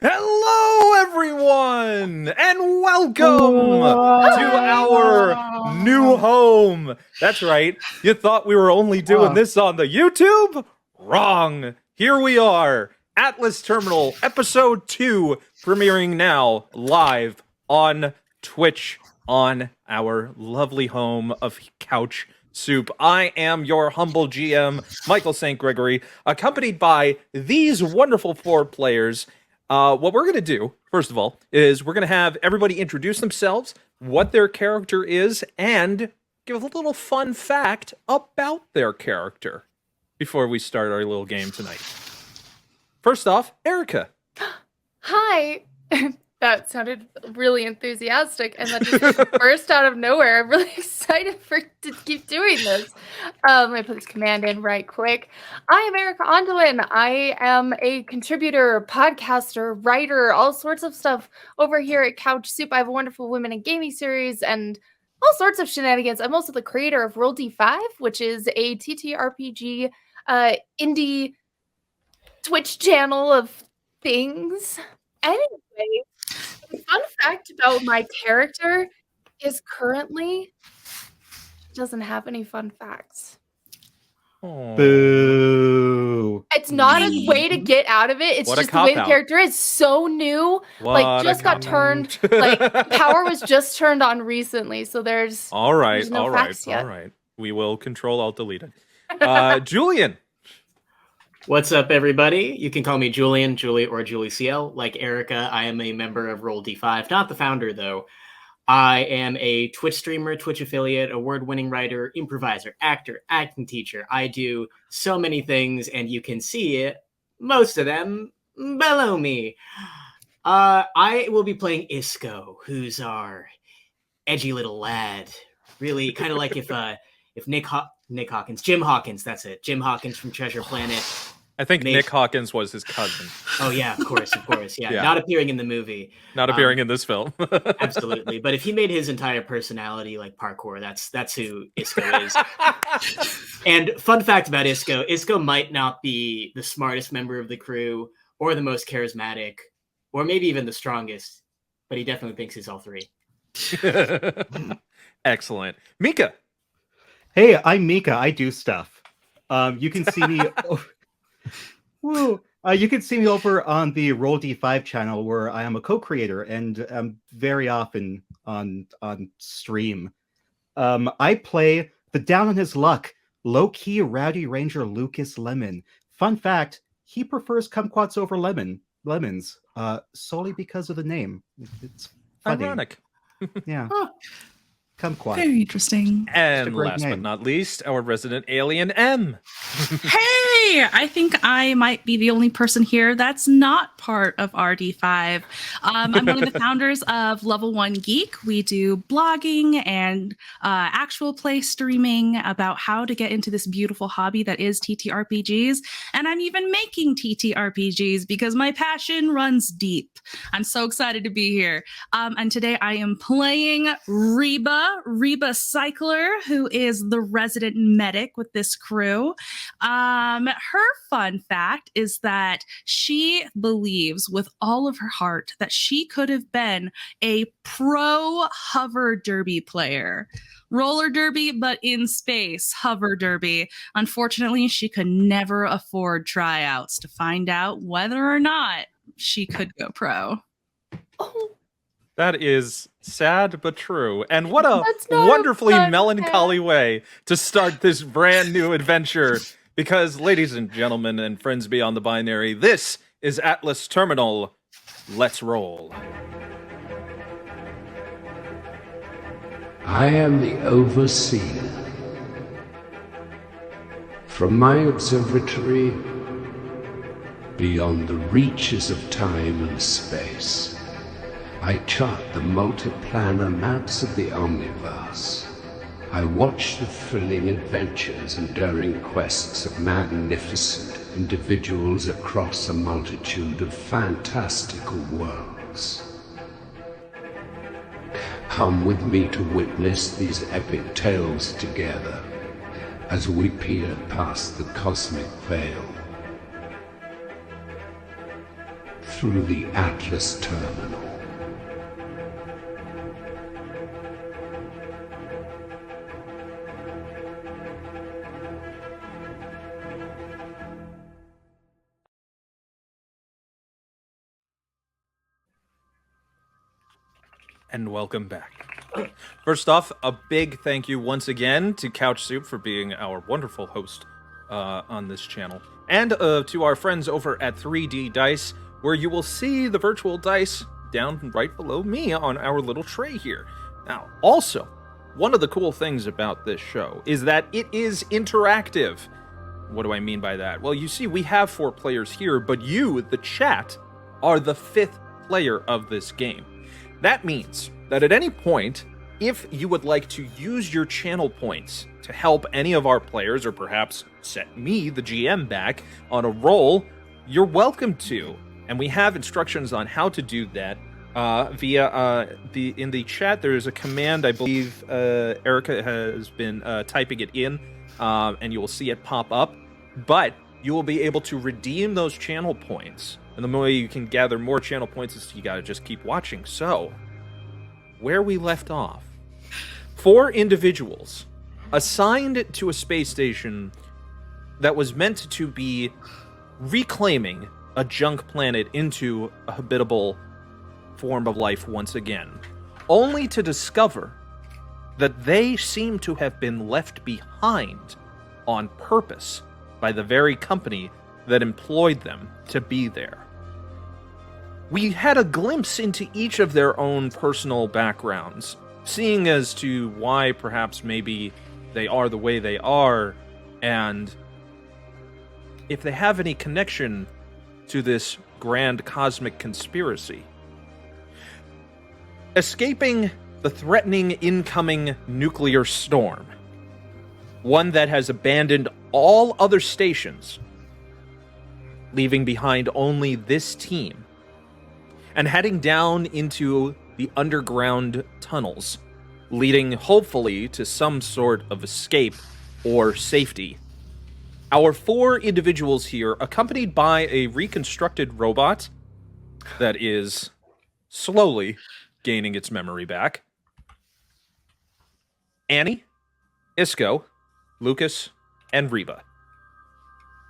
Hello, everyone, and welcome to our new home. That's right. You thought we were only doing this on the YouTube? Wrong. Here we are, Atlas Terminal, Episode 2, premiering now, live on Twitch, on our lovely home of CouchSoup. I am your humble GM, Michael St. Gregory, accompanied by these wonderful 4 players. What we're going to do, first of all, is we're going to have everybody introduce themselves, what their character is, and give a little fun fact about their character before we start our little game tonight. First off, Erika. Hi. That sounded really enthusiastic, and then just burst out of nowhere. I'm really excited to keep doing this. Let me put this command in right quick. I am Erika Aundawyn. I am a contributor, podcaster, writer, all sorts of stuff over here at CouchSoup. I have a wonderful women in gaming series and all sorts of shenanigans. I'm also the creator of Roll D5, which is a TTRPG indie Twitch channel of things. Anyway, the fun fact about my character is currently doesn't have any fun facts. Aww. Boo. It's not a way to get out of it. It's What just the way the cop-out. character is so new. Just got turned. Power was just turned on recently, so there's no facts yet. All right. We will Control Alt Delete it. Julian. What's up, everybody? You can call me Julian, Juli, or Juli Ciel. Like Erika, I am a member of Roll D5. Not the founder, though. I am a Twitch streamer, Twitch affiliate, award-winning writer, improviser, actor, acting teacher. I do so many things, and you can see it, most of them, below me. I will be playing Isko, who's our edgy little lad. Really, kind of like if Jim Hawkins, that's it. Jim Hawkins from Treasure Planet. I think Nick Hawkins was his cousin. Oh, yeah, of course. Yeah. Not appearing in the movie. Not appearing in this film. Absolutely. But if he made his entire personality like parkour, that's who Isko is. And fun fact about Isko might not be the smartest member of the crew or the most charismatic or maybe even the strongest, but he definitely thinks he's all 3. Excellent. Mika. Hey, I'm Mika. I do stuff. You can see me. Woo! You can see me over on the Roll D5 channel, where I am a co-creator and I'm very often on stream. I play the down on his luck, low-key rowdy ranger Lukas Lemon. Fun fact: he prefers kumquats over lemons, solely because of the name. It's funny. Ironic. Yeah. Kumquat. Very interesting. And last but not least, our resident alien M. Hey, I think I might be the only person here that's not part of RD5. I'm one of the founders of Level 1 Geek. We do blogging and actual play streaming about how to get into this beautiful hobby that is TTRPGs. And I'm even making TTRPGs because my passion runs deep. I'm so excited to be here. And today I am playing Reba Cycler, who is the resident medic with this crew. Her fun fact is that she believes with all of her heart that she could have been a pro hover derby player. Roller derby, but in space, hover derby. Unfortunately, she could never afford tryouts to find out whether or not she could go pro. Oh. That is sad but true. And what a wonderfully melancholy way to start this brand new adventure. Because, ladies and gentlemen and friends beyond the binary, this is Atlas Terminal. Let's roll. I am the Overseer. From my observatory, beyond the reaches of time and space, I chart the multi-planar maps of the omniverse. I watch the thrilling adventures and daring quests of magnificent individuals across a multitude of fantastical worlds. Come with me to witness these epic tales together as we peer past the cosmic veil. through the Atlas terminal. And welcome back. First off, a big thank you once again to CouchSoup for being our wonderful host on this channel. And to our friends over at 3D Dice, where you will see the virtual dice down right below me on our little tray here. Now, also, one of the cool things about this show is that it is interactive. What do I mean by that? Well, you see, we have 4 players here, but you, the chat, are the 5th player of this game. That means that at any point, if you would like to use your channel points to help any of our players, or perhaps set me, the GM, back on a roll, you're welcome to. And we have instructions on how to do that via in the chat. There's a command, I believe Erika has been typing it in, and you will see it pop up. But you will be able to redeem those channel points. And the way you can gather more channel points is you gotta just keep watching. So, where we left off, 4 individuals assigned to a space station that was meant to be reclaiming a junk planet into a habitable form of life once again, only to discover that they seem to have been left behind on purpose by the very company that employed them to be there. We had a glimpse into each of their own personal backgrounds, seeing as to why perhaps maybe they are the way they are, and if they have any connection to this grand cosmic conspiracy. Escaping the threatening incoming nuclear storm, one that has abandoned all other stations, leaving behind only this team, and heading down into the underground tunnels, leading hopefully to some sort of escape or safety. Our 4 individuals here, accompanied by a reconstructed robot that is slowly gaining its memory back. Annie, Isko, Lukas, and Reba.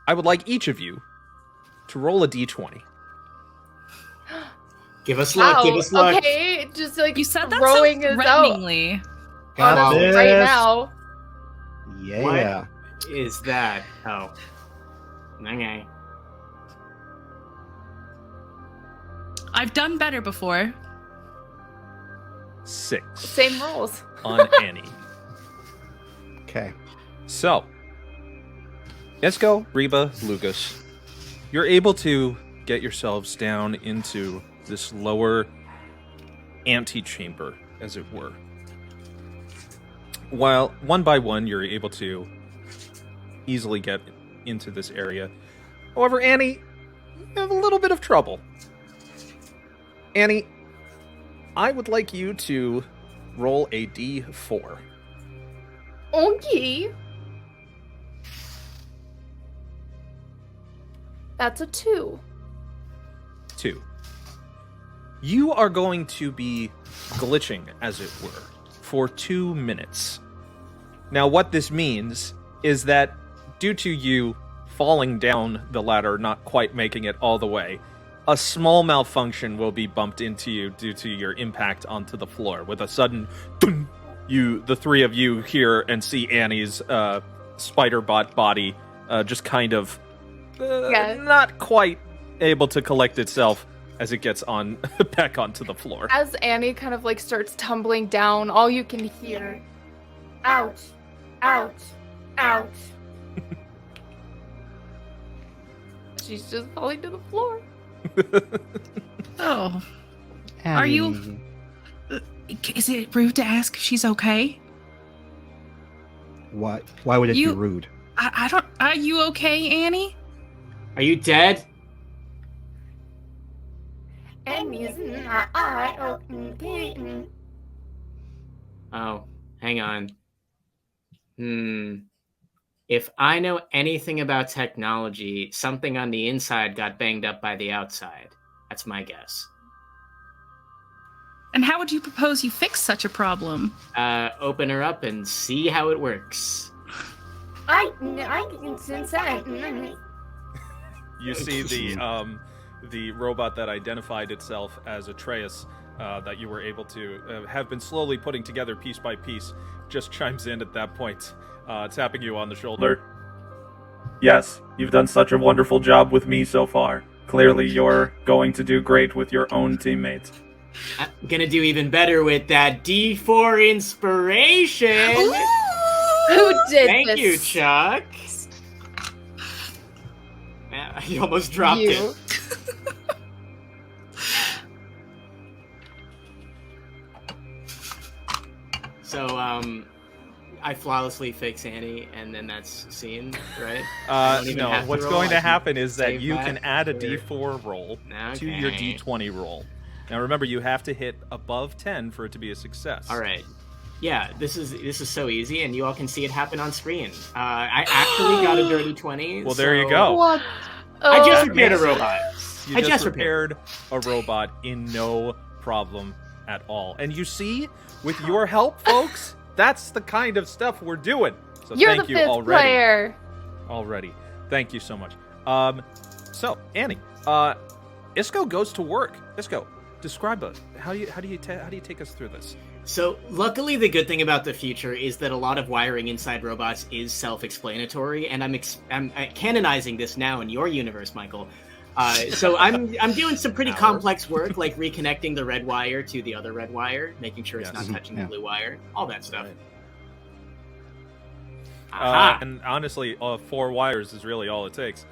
I would like each of you to roll a d20. Give us luck. Give us luck. Okay, just like You said that throwing so us threateningly. out Got on us this. right now. Yeah. What is that? Oh. Okay. I've done better before. 6 Same rolls. on Annie. Okay. So, Isko, Reba, Lukas, you're able to get yourselves down into this lower antechamber, as it were. While one by one, you're able to easily get into this area. However, Annie, you have a little bit of trouble. Annie, I would like you to roll a d4. Okay. That's a 2. 2. You are going to be glitching, as it were, for 2 minutes. Now, what this means is that due to you falling down the ladder, not quite making it all the way, a small malfunction will be bumped into you due to your impact onto the floor. With a sudden, dun, the 3 of you hear and see Annie's spider-bot body just kind of not quite able to collect itself as it gets on back onto the floor. As Annie kind of like starts tumbling down, all you can hear, ouch, ouch, ouch. She's just falling to the floor. Oh. Are you... Is it rude to ask if she's okay? Why would it be You- rude? I don't... Are you okay, Annie? Are you dead? Annie's not okay. Oh, hang on. If I know anything about technology, something on the inside got banged up by the outside. That's my guess. And how would you propose you fix such a problem? Open her up and see how it works. I can sense that. You see the robot that identified itself as Atreus that you were able to have been slowly putting together piece by piece just chimes in at that point, tapping you on the shoulder. Yes, you've done such a wonderful job with me so far. Clearly you're going to do great with your own teammates. I'm gonna do even better with that D4 inspiration. Who did Thank this? you, Chuck. Man, he almost dropped it. So, I flawlessly fix Annie, and then that's scene, right? No, what's going to happen is that save you that can add a for- D4 roll to your Okay. D20 roll. Now remember, you have to hit above 10 for it to be a success. All right. Yeah, this is so easy, and you all can see it happen on screen. I actually got a dirty 20. Well, there you so- go. What? I Oh, just repaired a robot. You I just just repaired a robot in no problem at all. And you see, with your help, folks, that's the kind of stuff we're doing. So You're thank the you fifth already. player. Already. Thank you so much. So, Annie, Isko goes to work. Isko, describe it. How do you take us through this? So, luckily, the good thing about the future is that a lot of wiring inside robots is self-explanatory, and I'm canonizing this now in your universe, Michael. So I'm doing some pretty complex work, like reconnecting the red wire to the other red wire, making sure it's Yes. not touching the blue wire, all that stuff. Right. Aha. And honestly, 4 wires is really all it takes.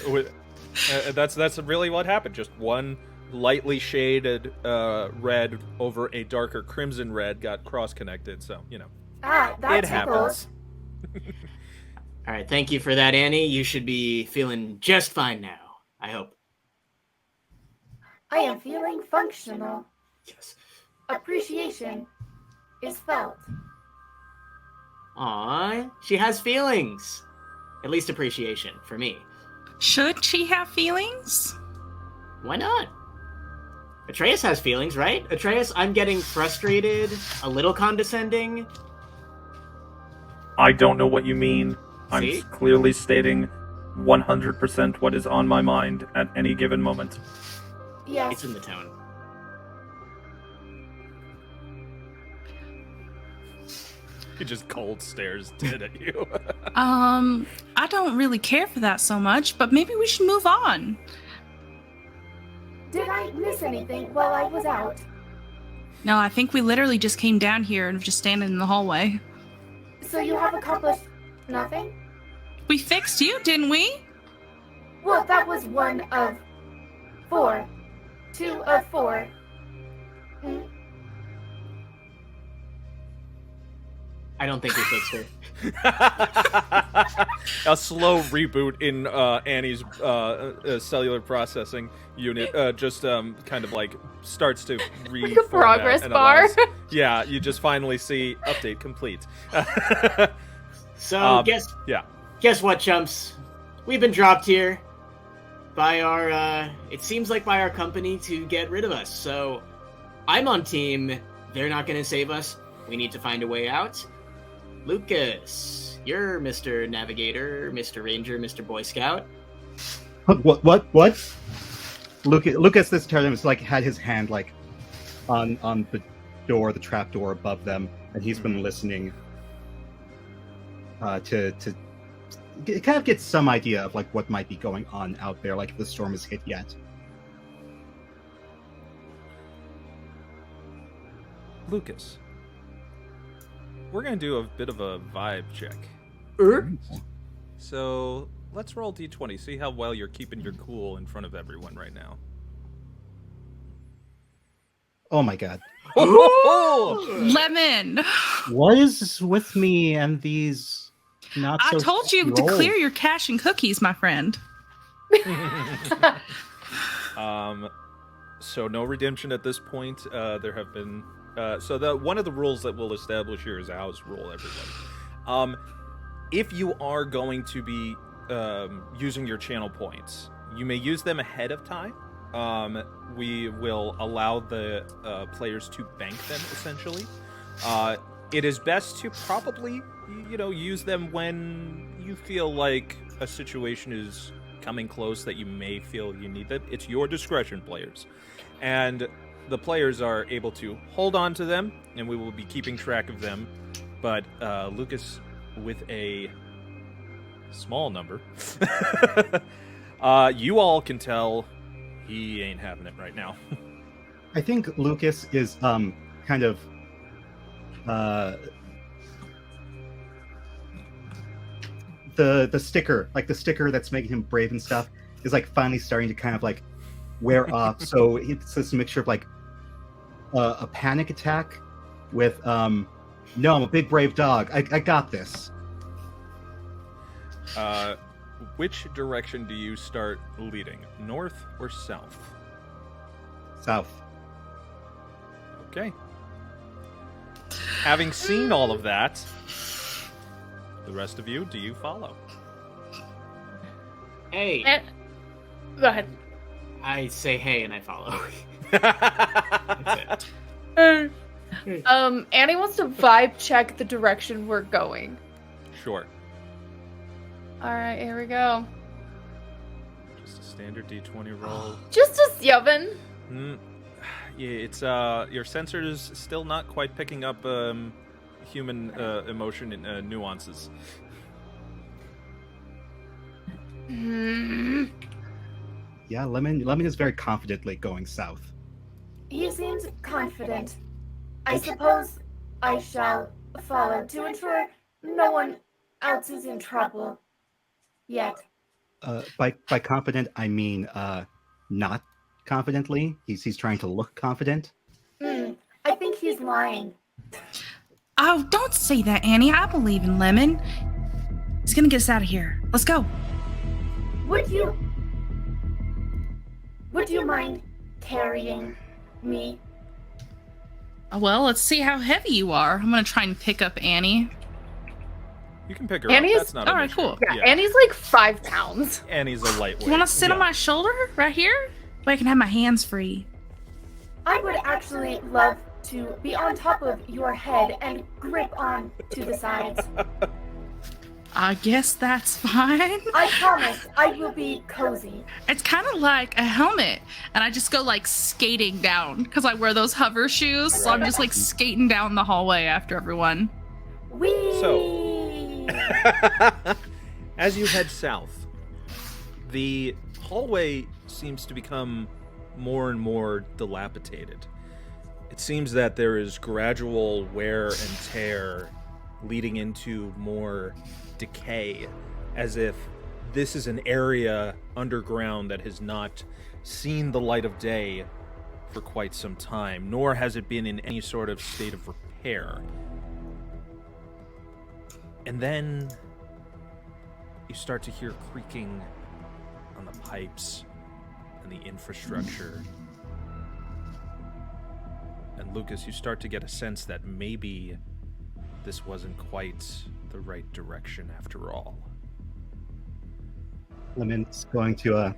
That's really what happened. Just one lightly shaded red over a darker crimson red got cross-connected. So, That it tickles. happens. All right, thank you for that, Annie. You should be feeling just fine now, I hope. I am feeling functional. Yes. Appreciation is felt. Aw, she has feelings. At least appreciation, for me. Should she have feelings? Why not? Atreus has feelings, right? Atreus, I'm getting frustrated, a little condescending. I don't know what you mean. See? I'm clearly stating 100% what is on my mind at any given moment. Yes. It's in the tone. He just cold stares dead at you. I don't really care for that so much, but maybe we should move on. Did I miss anything while I was out? No, I think we literally just came down here and just standing in the hallway. So you have accomplished nothing? We fixed you, didn't we? Well, that was 1 of 4. 2 of 4. I don't think we fixed her. A slow reboot in Annie's cellular processing unit just kind of like starts to Like a progress and bar. allows- yeah, you just finally see update complete. So, guess what, chumps? We've been dropped here by our, it seems like by our company to get rid of us. So, I'm on team. They're not going to save us. We need to find a way out. Lucas, you're Mr. Navigator, Mr. Ranger, Mr. Boy Scout. What? Lucas this time was like had his hand like on the door, the trap door above them, and he's been listening to kind of get some idea of like what might be going on out there, like if the storm has hit yet. Lucas, we're going to do a bit of a vibe check. So let's roll d20, see how well you're keeping your cool in front of everyone right now. Oh my god. Lemon! What is with me and these not so I told you to rolls? clear your cache and cookies, my friend. So no redemption at this point. There have been one of the rules that we'll establish here is a house rule, everybody. If you are going to be using your channel points, you may use them ahead of time we will allow the players to bank them, essentially. It is best to probably, use them when you feel like a situation is coming close that you may feel you need them. It's your discretion, players. And the players are able to hold on to them, and we will be keeping track of them. But Lukas, with a small number, you all can tell he ain't having it right now. I think Lukas is kind of the sticker, like the sticker that's making him brave and stuff, is like finally starting to kind of like wear off. So it's this mixture of like a panic attack with no, I'm a big brave dog. I got this. Which direction do you start leading? North or south? South. Okay. Having seen all of that, the rest of you, do you follow? Hey. Go ahead. I say hey and I follow. That's it. Annie wants to vibe check the direction we're going. Sure. All right, here we go. Just a standard D20 roll. Just a 7. Yeah, it's your sensors still not quite picking up human emotion and nuances. Yeah, Lemon is very confidently going south. He seems confident. I suppose I shall follow to ensure no one else is in trouble. Yet. By confident, I mean not confidently. He's trying to look confident. I think he's lying. Oh, don't say that, Annie. I believe in Lemon. He's gonna get us out of here. Let's go. Would you mind carrying me? Well, let's see how heavy you are. I'm gonna try and pick up Annie. You can pick her Annie's- up. That's not all an right, issue. cool. Yeah, Annie's like 5 pounds. Annie's a lightweight. You want to sit on my shoulder right here? But I can have my hands free. I would actually love to be on top of your head and grip on to the sides. I guess that's fine. I promise I will be cozy. It's kind of like a helmet, and I just go like skating down because I wear those hover shoes. So I'm just like skating down the hallway after everyone. Whee! As you head south, the hallway seems to become more and more dilapidated. It seems that there is gradual wear and tear leading into more decay, as if this is an area underground that has not seen the light of day for quite some time, nor has it been in any sort of state of repair. And then you start to hear creaking on the pipes and the infrastructure. And Lukas, you start to get a sense that maybe this wasn't quite the right direction after all. Lemon's going to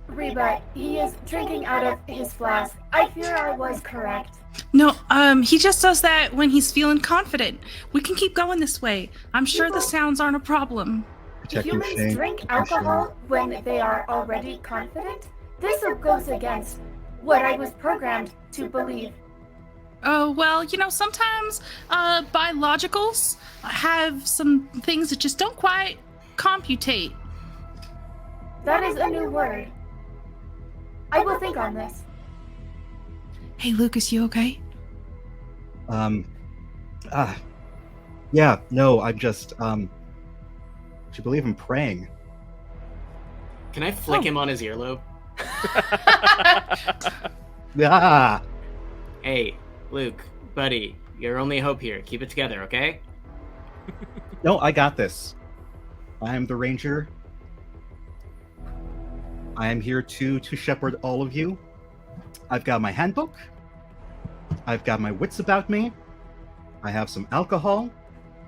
Reba, he is drinking out of his flask. I fear I was correct. No, he just does that when he's feeling confident. We can keep going this way. I'm sure the sounds aren't a problem. protect your Humans shame. drink alcohol when they are already confident? This goes against what I was programmed to believe. Oh, well, sometimes biologicals have some things that just don't quite computate. That is a new word. I will think on this. Hey, Lukas, you okay? Yeah, no, I'm just, do you believe in praying? Can I flick him on his earlobe? Ah! Hey, Luke, buddy, your only hope here. Keep it together, okay? No, I got this. I am the ranger. I am here to shepherd all of you. I've got my handbook. I've got my wits about me. I have some alcohol.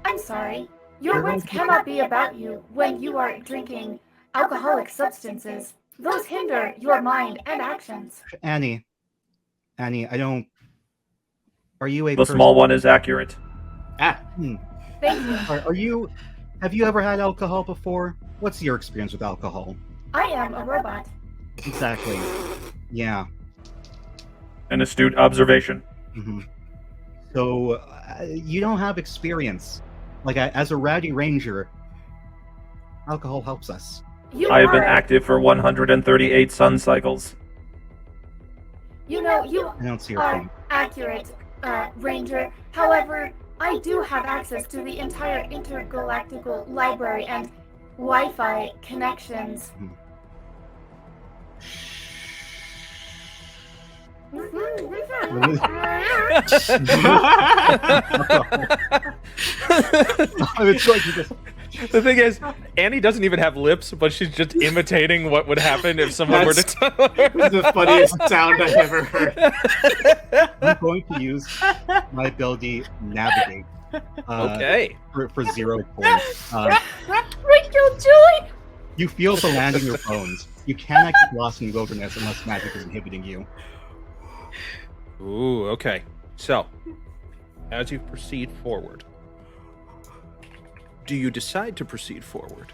I'm sorry. Your words cannot be about you when you are drinking alcoholic substances. Those hinder your mind and actions. Annie, I don't. Are you a The small one is accurate. Ah, Thank you. Are you? Have you ever had alcohol before? What's your experience with alcohol? I am a robot. Exactly. Yeah. An astute observation. hmm So you don't have experience. Like as a rowdy ranger, alcohol helps us. I have been active for 138 sun cycles. You know, you I don't see your are point. accurate, Ranger. However, I do have access to the entire intergalactical library and Wi-Fi connections. It's like you just The thing is, Annie doesn't even have lips, but she's just imitating what would happen if someone were to tell her. It's the funniest sound I've ever heard. I'm going to use my ability navigate. Okay. For 0 points. Rachel, Julie! You feel the land in your bones. You cannot get lost in the wilderness unless magic is inhibiting you. Ooh, okay. So, as you proceed forward, do you decide to proceed forward?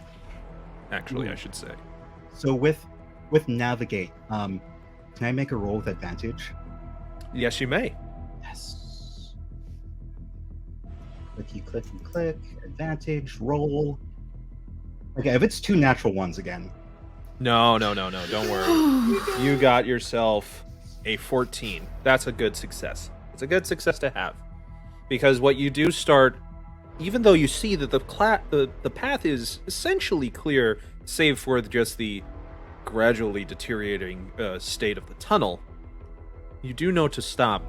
Actually, I should say. So with navigate, can I make a roll with advantage? Yes, you may. Yes. Click, advantage, roll. Okay, if it's 2 natural ones again. No, don't worry. You got yourself a 14. That's a good success. It's a good success to have. Because what you do start, even though you see that the path is essentially clear, save for just the gradually deteriorating state of the tunnel, you do know to stop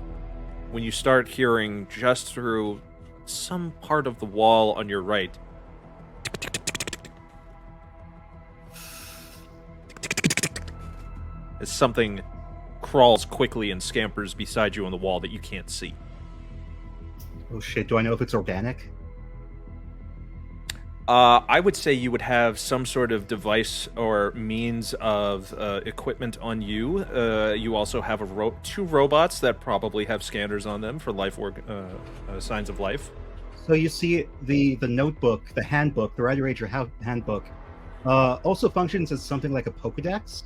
when you start hearing just through some part of the wall on your right. As something crawls quickly and scampers beside you on the wall that you can't see. Oh shit, do I know if it's organic? I would say you would have some sort of device or means of equipment on you. You also have 2 robots that probably have scanners on them for life signs of life. So you see the notebook, the handbook, the Rider Ranger handbook, also functions as something like a Pokedex.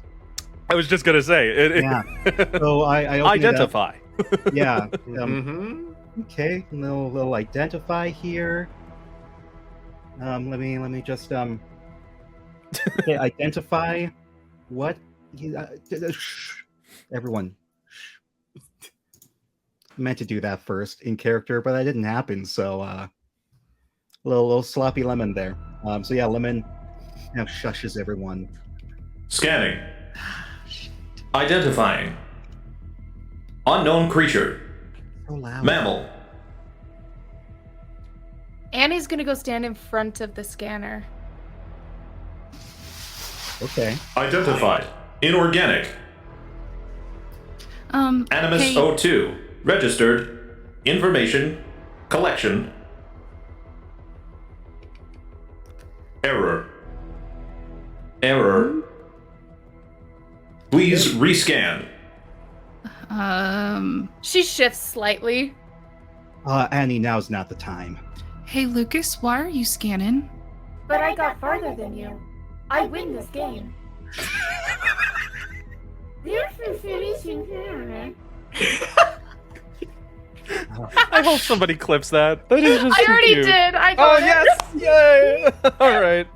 I was just gonna say. Yeah. So I open Identify. It up. Yeah. Okay. Little identify here. Let me just okay, identify what everyone. Meant to do that first in character, but that didn't happen. So little sloppy lemon there. So yeah, lemon now shushes everyone. Scanning. Identifying. Unknown creature. So loud. Mammal. Annie's gonna go stand in front of the scanner. Okay. Identified. Inorganic. Animus hey, O2. Registered. Information. Collection. Error. Please rescan. She shifts slightly. Annie, now's not the time. Hey, Lucas, why are you scanning? But I got farther than you. I win this game. I hope somebody clips that. That is just I too already cute. did. I Oh got it. yes! Yay! All right,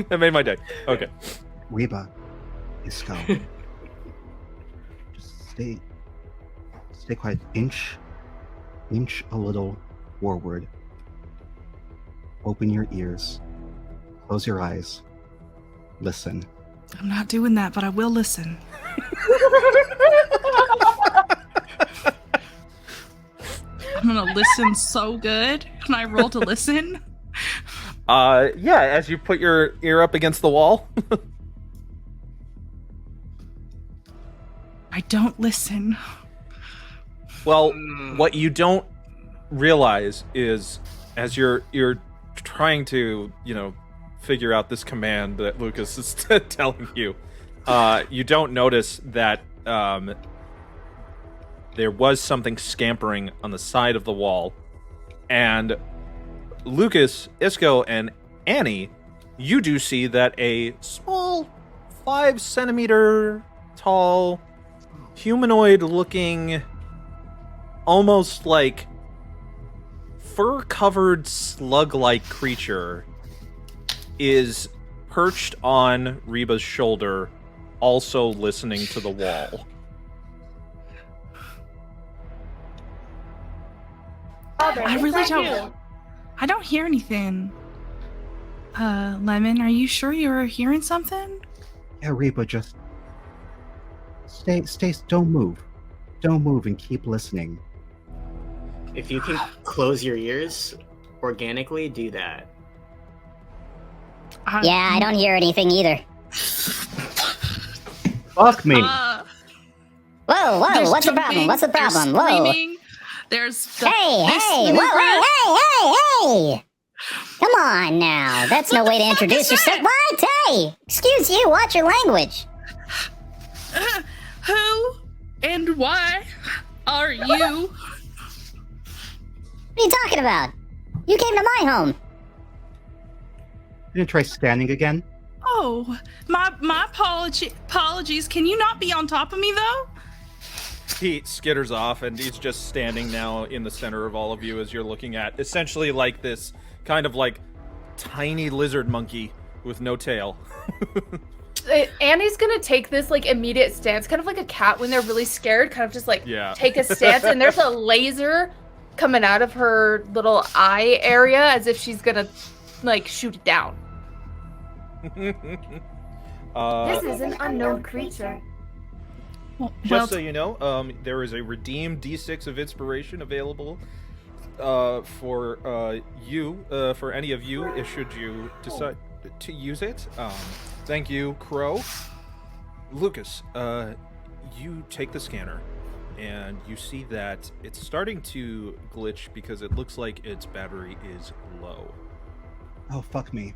that made my day. Okay. Reba, Isko. Just stay quiet. Inch a little forward. Open your ears. Close your eyes. Listen. I'm not doing that, but I will listen. I'm gonna listen so good. Can I roll to listen? Yeah, as you put your ear up against the wall. I don't listen. Well, what you don't realize is, as you're trying to, figure out this command that Lukas is telling you. You don't notice that there was something scampering on the side of the wall. And Lukas, Isko, and Annie, you do see that a small 5-centimeter tall, humanoid-looking, almost like fur-covered slug-like creature is perched on Reba's shoulder, also listening to the wall. I really don't. I don't hear anything. Lemon, are you sure you're hearing something? Yeah, Reba, just stay. Don't move. Don't move and keep listening. If you can close your ears organically, do that. Yeah, I don't hear anything either. Fuck me. Whoa, what's the problem? What's the problem? Whoa. Screaming. There's Hey, hey! Come on now. That's no way to introduce yourself. What? Hey! Excuse you, watch your language. Who and why are you? What are you talking about? You came to my home. You gonna try standing again? Oh, my apologies. Can you not be on top of me though? He skitters off, and he's just standing now in the center of all of you as you're looking at essentially like this kind of like tiny lizard monkey with no tail. Annie's gonna take this like immediate stance, kind of like a cat when they're really scared, kind of just like take a stance, and there's a laser coming out of her little eye area as if she's gonna like shoot it down. This is an unknown creature. Just so you know, there is a redeemed D6 of inspiration available for you, for any of you, should you decide to use it. Thank you, Crow. Lukas, you take the scanner, and you see that it's starting to glitch because it looks like its battery is low. Oh, fuck me.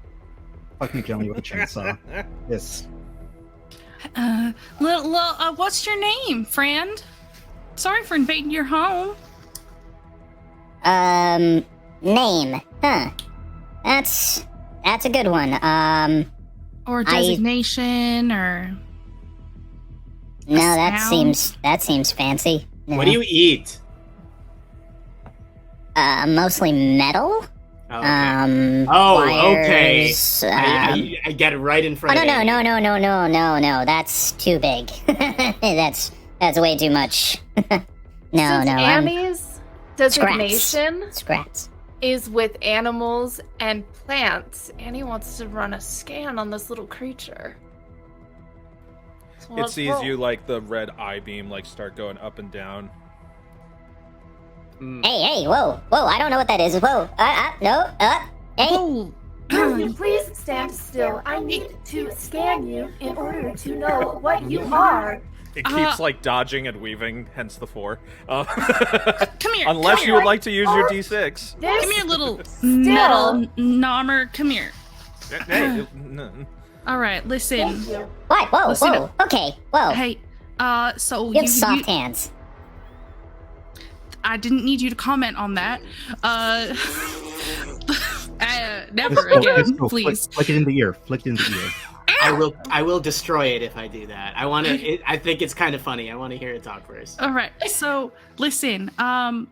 Fuck me gently with a chainsaw. Yes. What's your name, friend? Sorry for invading your home. Name. Huh. That's a good one. Or designation, or... No, that seems fancy. No. What do you eat? Mostly metal. Oh, okay. Wires, Okay. I get it right in front Oh, of you. no. That's too big. that's way too much. No. Annie's designation Scraps. is with animals and plants. Annie wants to run a scan on this little creature. So It let's sees roll. you like the red eye beam like start going up and down. Hey, whoa, I don't know what that is. Whoa, no, hey. Oh, Will you please stand still? I need to scan you in order to know what you are. It keeps like dodging and weaving, hence the 4. come here. Unless come you here. would like to use your D6. This Come here, little metal nommer. Come here. Hey, no. All right, listen. Thank you. What? Whoa, Listen whoa. Okay, whoa. Hey, so You have soft hands. I didn't need you to comment on that. Never Just again, go, please. Flick it in the ear. Flick it in the ear. I will destroy it if I do that. I think it's kind of funny. I want to hear it talk first. All right. So listen,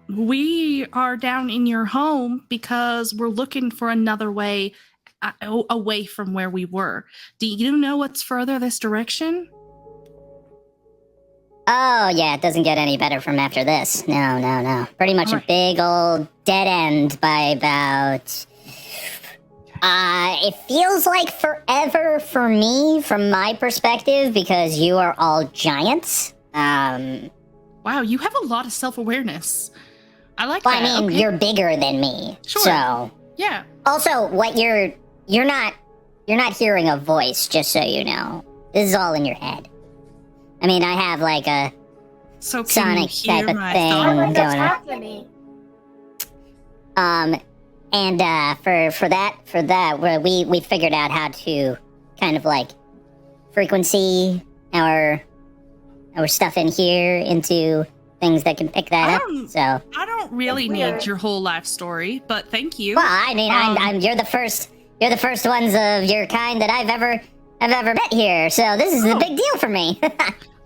we are down in your home because we're looking for another way away from where we were. Do you know what's further this direction? Oh, yeah, it doesn't get any better from after this. No. Pretty much a big old dead end by about... it feels like forever for me, from my perspective, because you are all giants. Wow, you have a lot of self-awareness. I like Well, that. I mean, Okay. you're bigger than me. Sure. So... Yeah. Also, what you're not hearing a voice, just so you know. This is all in your head. I mean, I have like a So can sonic you hear type of my thing I like going on. attack me. And for that, we figured out how to kind of like frequency our stuff in here into things that can pick that up. So I don't really weird. need your whole life story, but thank you. well, I mean, you're the first ones of your kind that I've ever met here. So this is a big deal for me.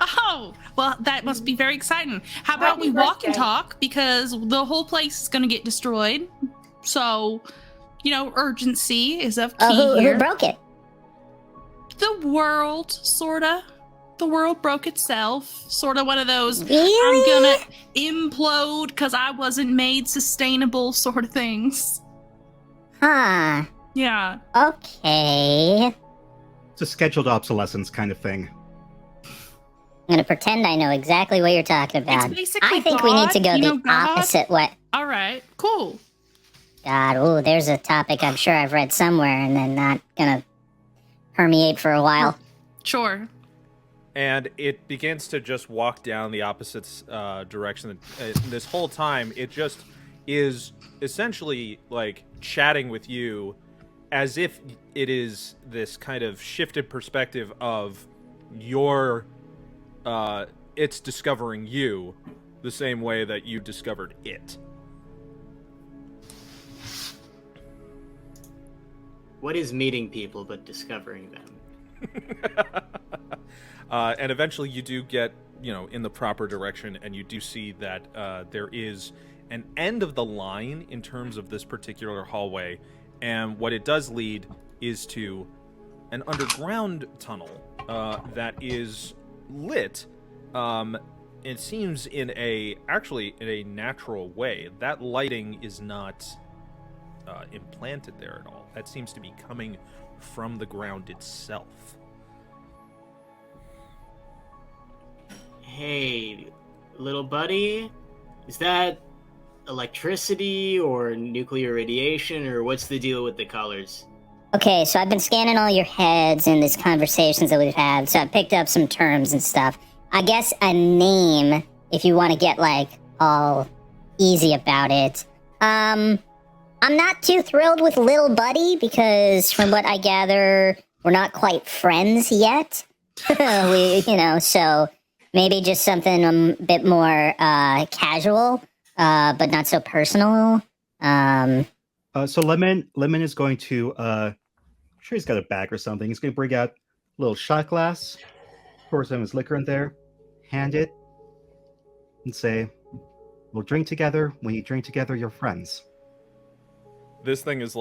Oh, well, that must be very exciting. How about Happy we walk and birthday. talk, because the whole place is going to get destroyed. So, urgency is of key who here. broke it? The world, sorta. The world broke itself. Sorta one of those, Really? I'm gonna implode because I wasn't made sustainable sort of things. Huh. Yeah. Okay. It's a scheduled obsolescence kind of thing. I'm gonna pretend I know exactly what you're talking about. It's basically I think we need to go God, the God. opposite way. All right, cool. God, ooh, there's a topic I'm sure I've read somewhere and then not gonna permeate for a while. Sure. And it begins to just walk down the opposite direction. This whole time, it just is essentially like chatting with you as if it is this kind of shifted perspective of your it's discovering you the same way that you discovered it. What is meeting people but discovering them? And eventually you do get, in the proper direction, and you do see that there is an end of the line in terms of this particular hallway, and what it does lead is to an underground tunnel that is lit. It seems in a natural way. That lighting is not implanted there at all. That seems to be coming from the ground itself. Hey, little buddy, is that electricity or nuclear radiation, or what's the deal with the colors? Okay, so I've been scanning all your heads in these conversations that we've had, so I picked up some terms and stuff. I guess a name, if you want to get, all easy about it. I'm not too thrilled with Little Buddy, because from what I gather, we're not quite friends yet. So maybe just something a bit more casual, but not so personal. So Lemon is going to, I'm sure he's got a bag or something. He's going to bring out a little shot glass, pour some of his liquor in there, hand it, and say, we'll drink together. When you drink together, you're friends. This thing is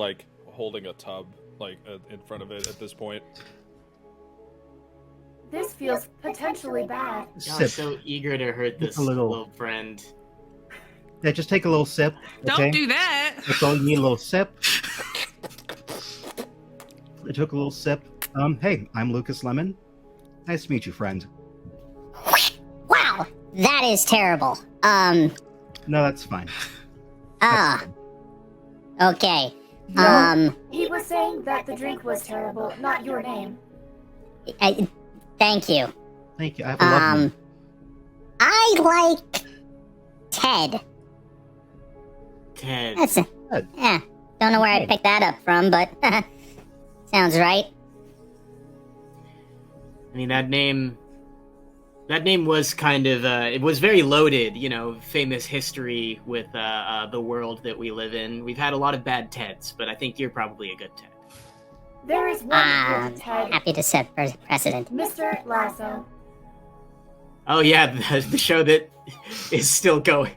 holding a tub in front of it at this point. This feels potentially bad. Y'all Sip. so eager to hurt this a little- little friend. Yeah, just take a little sip. Okay? Don't do that. That's all you need, a little sip. I took a little sip. Hey, I'm Lucas Lemon. Nice to meet you, friend. Wow, that is terrible. No, that's fine. Okay. No, he was saying that the drink was terrible, not your name. Thank you. Thank you. I have a love name. I like Ted. Ted. That's Ted. yeah. Don't know where I picked that up from, but sounds right. I mean, that name was kind of, it was very loaded, famous history with the world that we live in. We've had a lot of bad Teds, but I think you're probably a good Ted. There is one good Ted, Happy to set precedent. Mr. Lasso. Oh yeah, the show that is still going.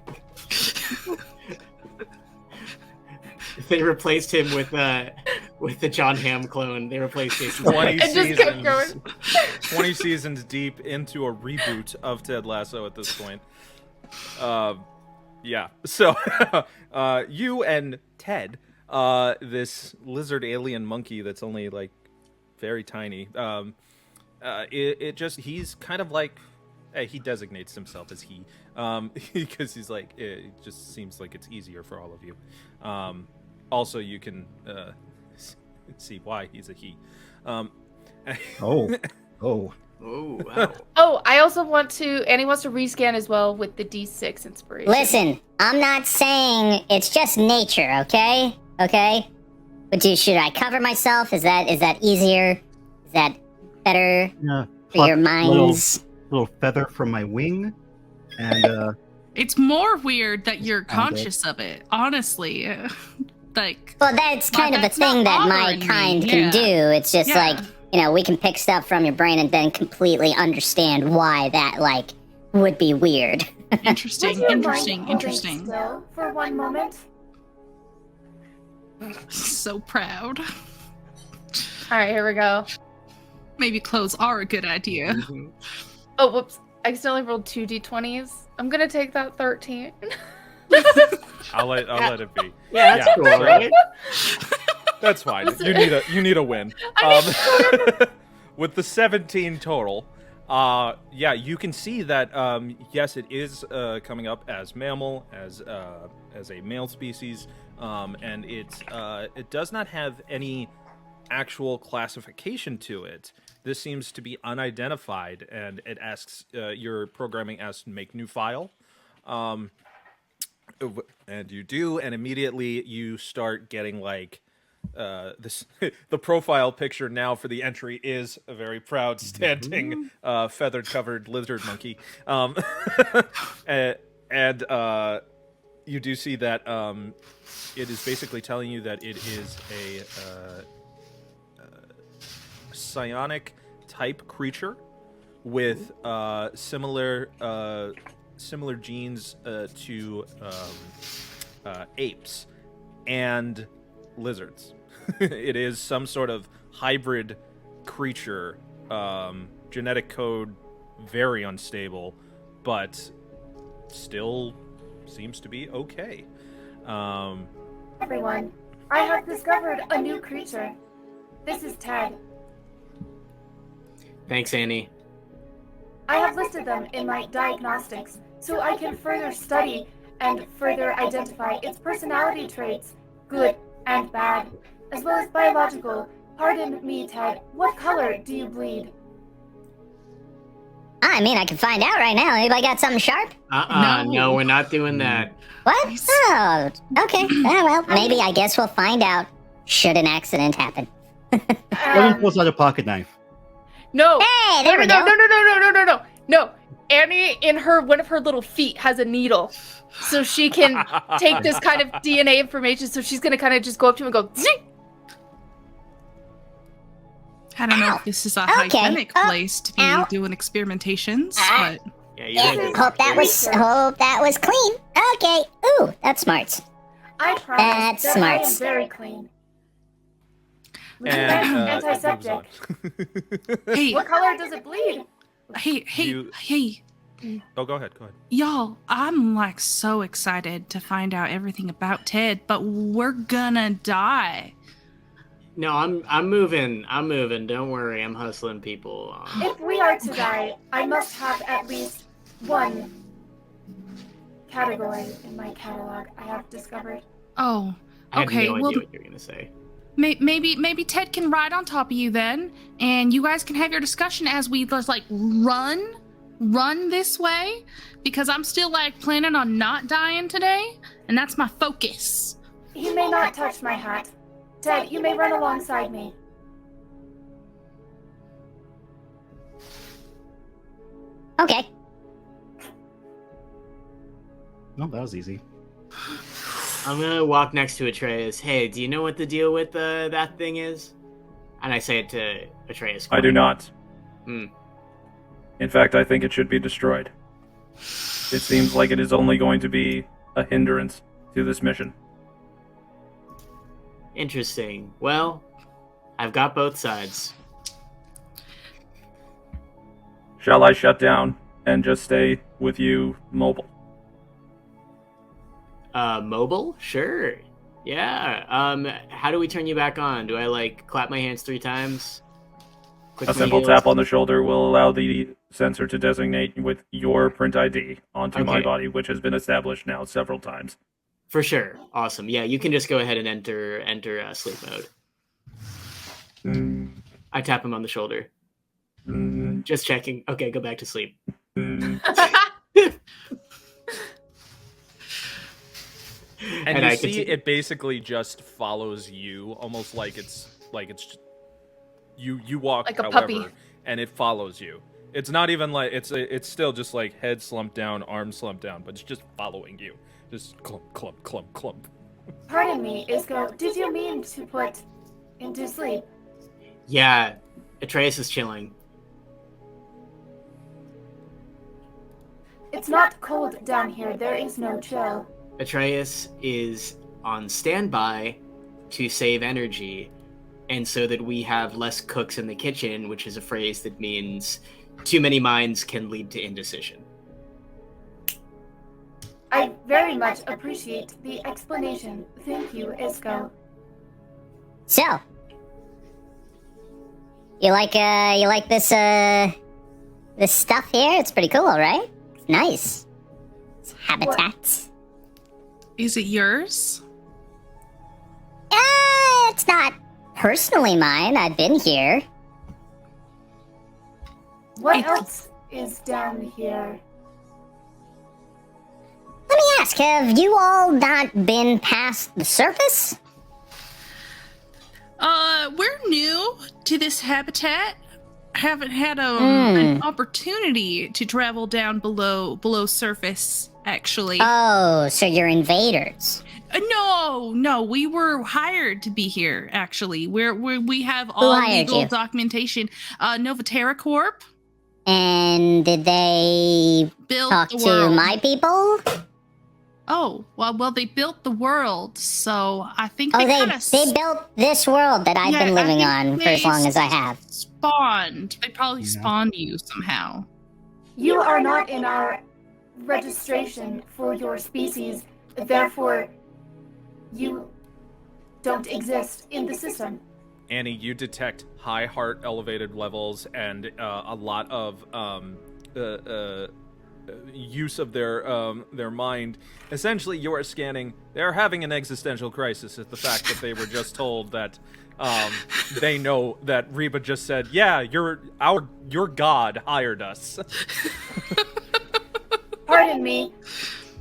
They replaced him with the John Hamm clone. They replaced Jason. 20 It just kept going. seasons, 20 seasons deep into a reboot of Ted Lasso at this point. Yeah. So, you and Ted, this lizard alien monkey that's only very tiny. He's kind of he designates himself as he, because he's it just seems like it's easier for all of you. Also, you can see why he's a he. Oh. Oh wow. Oh, I also Annie wants to rescan as well with the D6 inspiration. Listen, I'm not saying it's just nature, okay? Okay? Should I cover myself? Is that easier? Is that better Yeah, for your minds? Little feather from my wing, and It's more weird that you're conscious of it, honestly. Like, well, that's kind of a that's not thing that my bothering me, kind yeah. can do. It's just Yeah. like, we can pick stuff from your brain and then completely understand why that, like, would be weird. Interesting, Would you mind interesting, holding interesting. still for one moment? So proud. All right, here we go. Maybe clothes are a good idea. Oh, whoops. I accidentally rolled 2 d20s. I'm going to take that 13. I'll let it be. Yeah, that's cool, right? That's fine. You need a win. With the 17 total, you can see that yes, it is coming up as mammal, as a male species, and it does not have any actual classification to it. This seems to be unidentified, and it asks your programming asks make new file. And you do, and immediately you start getting like this. The profile picture now for the entry is a very proud, standing, feathered covered lizard monkey, and you do see that it is basically telling you that it is a psionic type creature with similar genes to apes and lizards. It is some sort of hybrid creature, genetic code very unstable, but still seems to be okay. Everyone, I have discovered a new creature. This is Ted. Thanks, Annie. I have listed them in my diagnostics so I can further study and further identify its personality traits, good and bad, as well as biological. Pardon me, Ted, what color do you bleed? I mean, I can find out right now. Anybody got something sharp? No, we're not doing that. What? Oh, okay. Oh, well, maybe I guess we'll find out should an accident happen. Logan pulls out a pocket knife. No. Hey, there we go. No. Annie, in one of her little feet, has a needle, so she can take this kind of DNA information. So she's gonna kind of just go up to him and go. Zing! I don't know if this is a hygienic place to be doing experimentations, but Yeah, Hope that was clean. Okay. Ooh, that's smart. I promise That's that smart. I am very clean. And Antiseptic. hey, What color does it bleed? hey, Oh, go ahead. y'all, I'm like so excited to find out everything about Ted, but we're gonna die. No, I'm moving. Don't worry, I'm hustling people. If we are to die, I must have at least one category in my catalog I have discovered. Oh, I had okay. no Well, idea what you were gonna say. maybe Ted can ride on top of you then, and you guys can have your discussion as we just like run this way, because I'm still like planning on not dying today, and that's my focus. He may not touch my hat. Ted, you may run alongside me. Okay. No, that was easy. I'm gonna walk next to Atreus. Hey, do you know what the deal with that thing is? And I say it to Atreus. I do not. Hmm. In fact, I think it should be destroyed. It seems like it is only going to be a hindrance to this mission. Interesting. Well, I've got both sides. Shall I shut down and just stay with you mobile? Mobile? Sure. Yeah. How do we turn you back on? Do I like clap my hands 3 times? Click A my simple heels? tap on the shoulder will allow the sensor to designate with your print ID onto my Okay. body, which has been established now several times. For sure. Awesome. Yeah, you can just go ahead and enter sleep mode. Mm, I tap him on the shoulder. mm, Just checking. Okay, go back to sleep. mm. And I you see continue- it basically just follows you, almost like it's you walk Like a however, puppy. and it follows you. It's not even like it's still just like head slumped down, arms slumped down, but it's just following you. Just clump, clump, clump, clump. Pardon me, Isko. Did you mean to put into sleep? Yeah, Atreus is chilling. It's not cold down here. There is no chill. Atreus is on standby to save energy, and so that we have less cooks in the kitchen, which is a phrase that means too many minds can lead to indecision. I very much appreciate the explanation. Thank you, Isko. So, you like this stuff here? It's pretty cool, right? It's nice. It's habitats. Is it yours? It's not personally mine. I've been here. What else is down here? Let me ask, have you all not been past the surface? We're new to this habitat. Haven't had an opportunity to travel down below surface, actually. Oh, so you're invaders. No, we were hired to be here, actually. We have all hired legal you? documentation. Novaterra Corp. And did they built talk the to world. my people? Oh, well, they built the world, so I think they kind of they built this world that I've been living on for as long as I have. spawned. They probably spawned you somehow. You are not in our registration for your species, therefore you don't exist in the system. Annie, you detect high heart elevated levels and a lot of use of their mind. Essentially, you are scanning. They're having an existential crisis at the fact that they were just told that they know that Reba just said, "Yeah, your god hired us." Pardon me.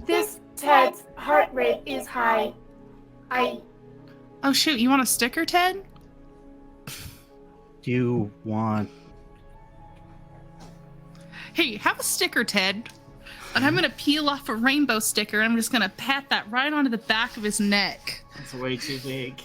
This Ted's heart rate is high. Oh shoot, you want a sticker, Ted? Do you want... Hey, have a sticker, Ted. And I'm gonna peel off a rainbow sticker and I'm just gonna pat that right onto the back of his neck. It's way too big.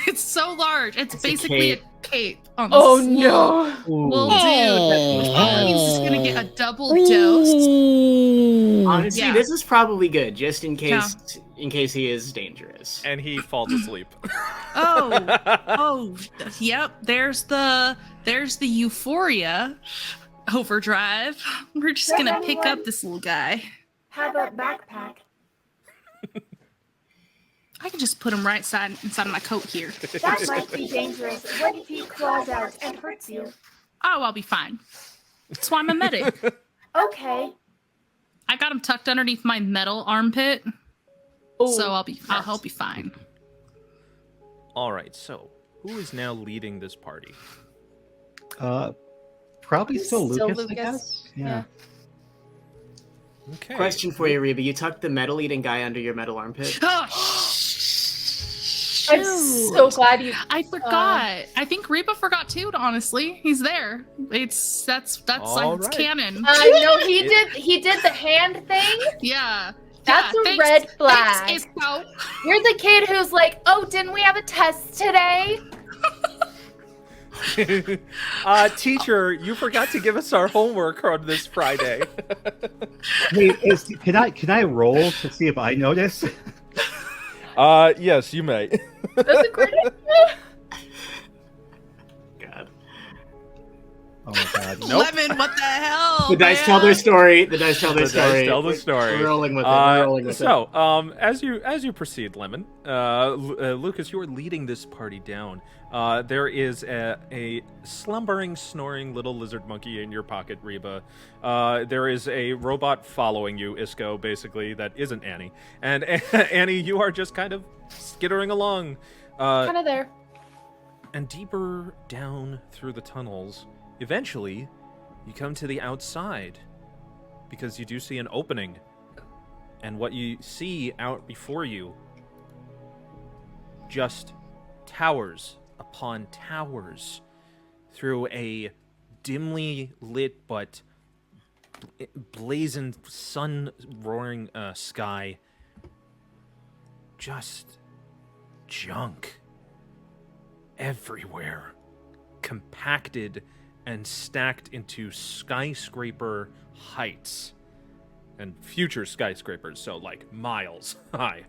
It's so large. It's It's a basically a cape. cape on the Oh sleeve. no! Well, Hey, dude, he's just hey. gonna get a double dose. Whee! Honestly, Yeah. this is probably good, just in case he is dangerous. And he falls asleep. Oh, yep. There's the euphoria overdrive. We're just gonna pick up this little guy. have a backpack. I can just put him right inside of my coat here. That might be dangerous. What if he claws out and hurts you? Oh, I'll be fine. That's why I'm a medic. Okay. I got him tucked underneath my metal armpit, so I'll help you fine. All right, so who is now leading this party? Probably still Still Lukas, I Lukas. guess? Yeah. Okay. Question for you, Reba. You tucked the metal-eating guy under your metal armpit? Oh, I'm so glad you. I forgot. I think Reba forgot too. Honestly, he's there. That's All it's right. canon. No, he did the hand thing. Yeah, That's a thanks- red flag. Thanks, Isko. You're the kid who's like, "Oh, didn't we have a test today?" Teacher, you forgot to give us our homework on this Friday. Wait, can I roll to see if I notice? Yes, you may. That's a great idea. God. Oh my god. Nope. Lemon, what the hell? The dice man? tell their story. The dice tell their The dice story. tell the story. We're rolling with it. We're rolling with it. So, as you proceed, Lemon, Lukas, you are leading this party down. There is a slumbering, snoring little lizard monkey in your pocket, Reba. There is a robot following you, Isko, basically, that isn't Annie. And Annie, you are just kind of skittering along. Kind of there. And deeper down through the tunnels, eventually, you come to the outside, because you do see an opening. And what you see out before you just towers upon towers through a dimly lit but blazing sun-roaring sky. Just junk everywhere, compacted and stacked into skyscraper heights and future skyscrapers, so like miles high.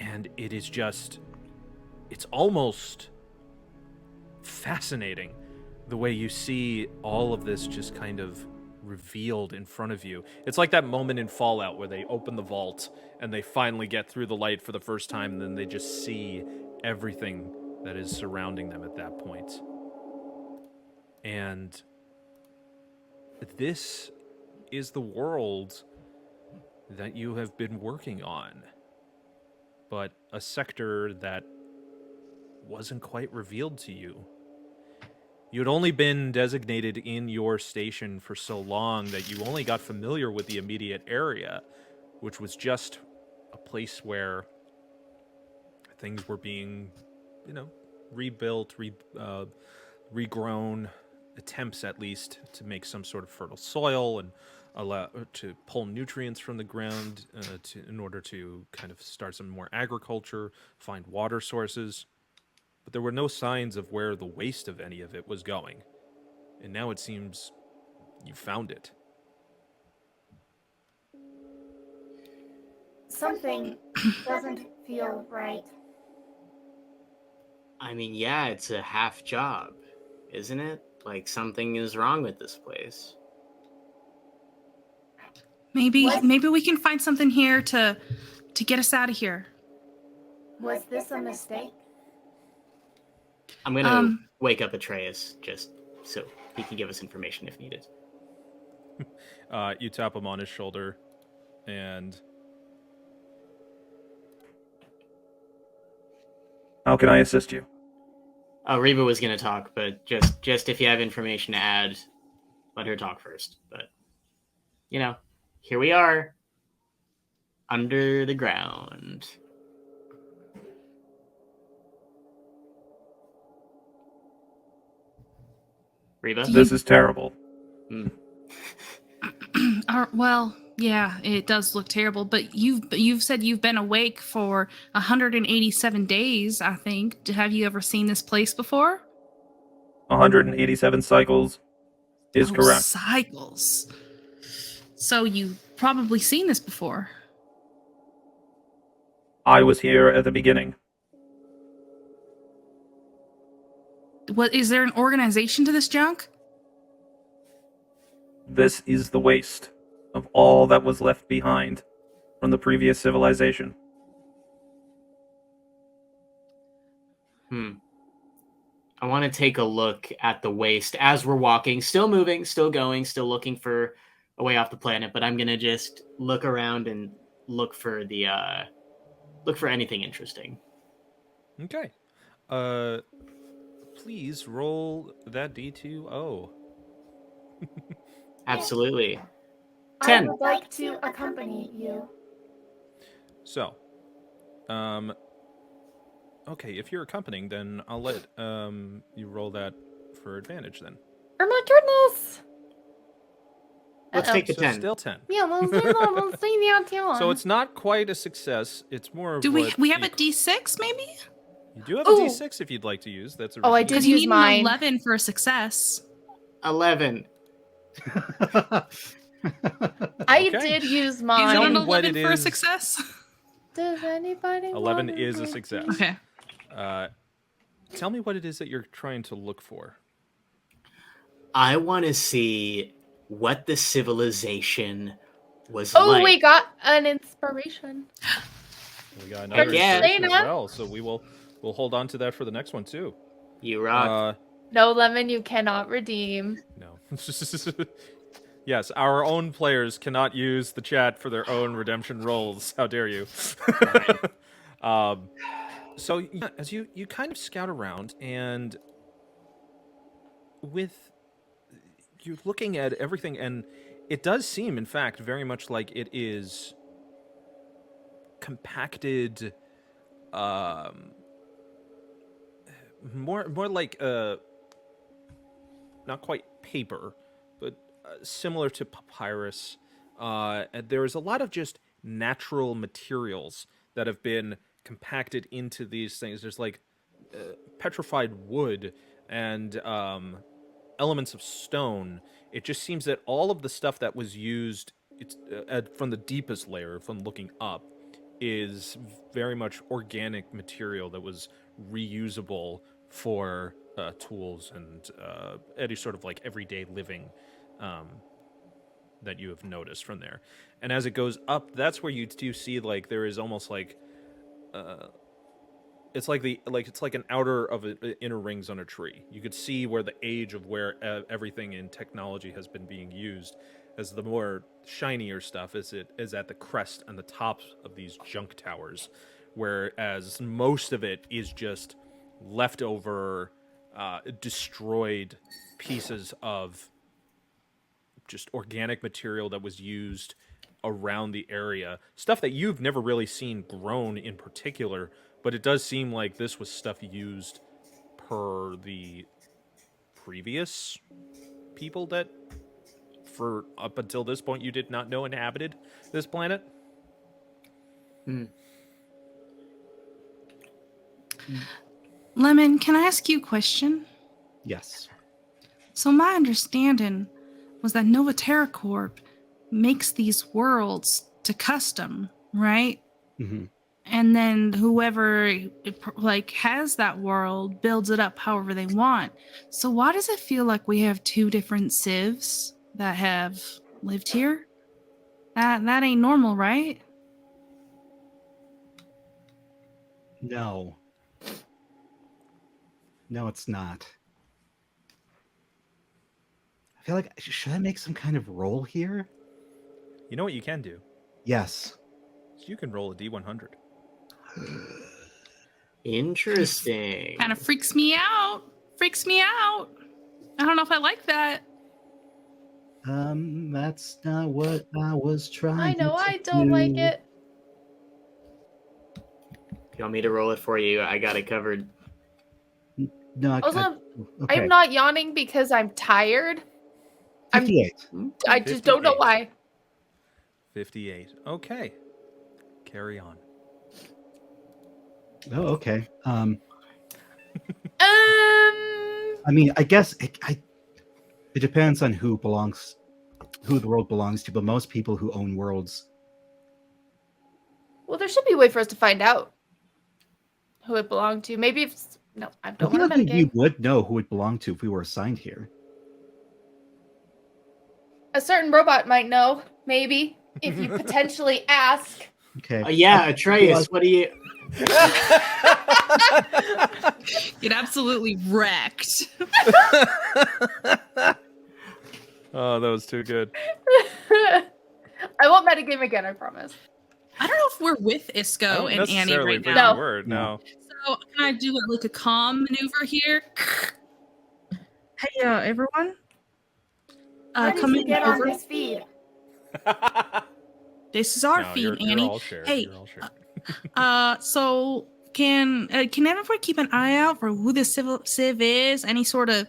And it is just, it's almost fascinating the way you see all of this just kind of revealed in front of you. It's like that moment in Fallout where they open the vault and they finally get through the light for the first time, and then they just see everything that is surrounding them at that point. And this is the world that you have been working on, but a sector that wasn't quite revealed to you. You'd only been designated in your station for so long that you only got familiar with the immediate area, which was just a place where things were being, rebuilt, regrown, attempts at least to make some sort of fertile soil and allow to pull nutrients from the ground in order to kind of start some more agriculture, find water sources. But there were no signs of where the waste of any of it was going. And now it seems you found it. Something doesn't feel right. I mean, yeah, it's a half job, isn't it? Like, something is wrong with this place. Maybe we can find something here to get us out of here. Was this a mistake? I'm gonna wake up Atreus just so he can give us information if needed. You tap him on his shoulder, and How can I assist you? Reba was gonna talk, but just if you have information to add, let her talk first. But here we are, under the ground. Reba? This is terrible. Well, yeah, it does look terrible, but you've said you've been awake for 187 days, I think. Have you ever seen this place before? 187 cycles is correct. Cycles. So you've probably seen this before. I was here at the beginning. What, is there an organization to this junk? This is the waste of all that was left behind from the previous civilization. I want to take a look at the waste as we're walking, still moving, still going, still looking for a way off the planet, but I'm going to just look around and look for anything interesting. okay. Please roll that D2O. Absolutely. I 10. would like to accompany you. So, okay, if you're accompanying, then I'll let you roll that for advantage then. Oh my goodness! Let's take the So 10. still 10. Yeah, we'll see the outcome. So it's not quite a success. It's more of Do we what have a D6 maybe? You do have a D6 if you'd like to use. That's a Oh, I reasonable- did Because you use need mine. an 11 for a success. 11. I Okay. did use Is mine. it Tell an me what 11 it for a is. success? Does anybody 11 wanna is a be- success. Okay. Tell me what it is that you're trying to look for. I want to see what the civilization was Oh, like. we got an inspiration. We got another yeah. inspiration as Elena. well, so we'll hold on to that for the next one too. You rock. No, Lemon, you cannot redeem. No. Yes, our own players cannot use the chat for their own redemption rolls. How dare you? So yeah, as you kind of scout around, and you're looking at everything, and it does seem, in fact, very much like it is compacted more like not quite paper, but similar to papyrus. And there is a lot of just natural materials that have been compacted into these things. There's like petrified wood and elements of stone. It just seems that all of the stuff that was used, from the deepest layer, from looking up, is very much organic material that was reusable for tools and any sort of like everyday living that you have noticed from there. And as it goes up, that's where you do see like there is almost like it's like an outer of inner rings on a tree. You could see where the age of where everything in technology has been being used, as the more shinier stuff is at the crest and the tops of these junk towers, whereas most of it is just leftover, destroyed pieces of just organic material that was used around the area. Stuff that you've never really seen grown in particular, but it does seem like this was stuff used per the previous people that, for up until this point, you did not know inhabited this planet. Lemon, can I ask you a question? Yes. So my understanding was that Nova Terra Corp makes these worlds to custom, right? Mm-hmm. And then whoever like has that world builds it up however they want. So why does it feel like we have two different civs that have lived here? That ain't normal, right? No. No, it's not. I feel like, should I make some kind of roll here? You know what you can do? Yes. So you can roll a D100. Interesting. Kind of freaks me out. Freaks me out. I don't know if I like that. That's not what I was trying I know to I don't like do. it. You want me to roll it for you? I got it covered. No, Also, okay. I'm not yawning because I'm tired. 58. I just don't know 58. why. 58. Okay. Carry on. Oh, okay. I Um, mean, I guess it depends on who the world belongs to, but most people who own worlds. well, there should be a way for us to find out who it belonged to. Maybe if no, I I don't feel want to like we metagame. would know who it belonged to if we were assigned here. A certain robot might know. Maybe if you potentially ask. Okay. Yeah, Atreus, what do you... Get absolutely wrecked. Oh, that was too good. I won't metagame again. I promise. I don't know if we're with I Isko don't and Annie necessarily right think now. you were. No. So can I do like a calm maneuver here? Hey, everyone. How did Come you in get on over. this feed? This is our No, feed, you're Annie. all shared. Hey, You're all shared. So can everyone keep an eye out for who this civ is? Any sort of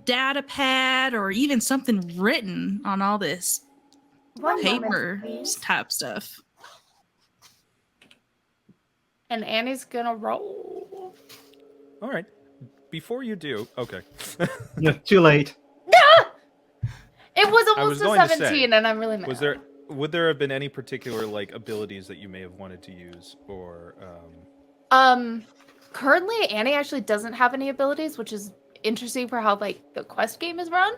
data pad or even something written on all this One moment, paper please. type stuff? And Annie's gonna roll. All right. Before you do, okay. No, too late. It was I was almost going a to say, 17, and I'm really mad. Would there have been any particular like abilities that you may have wanted to use, or Currently Annie actually doesn't have any abilities, which is interesting for how like the quest game is run.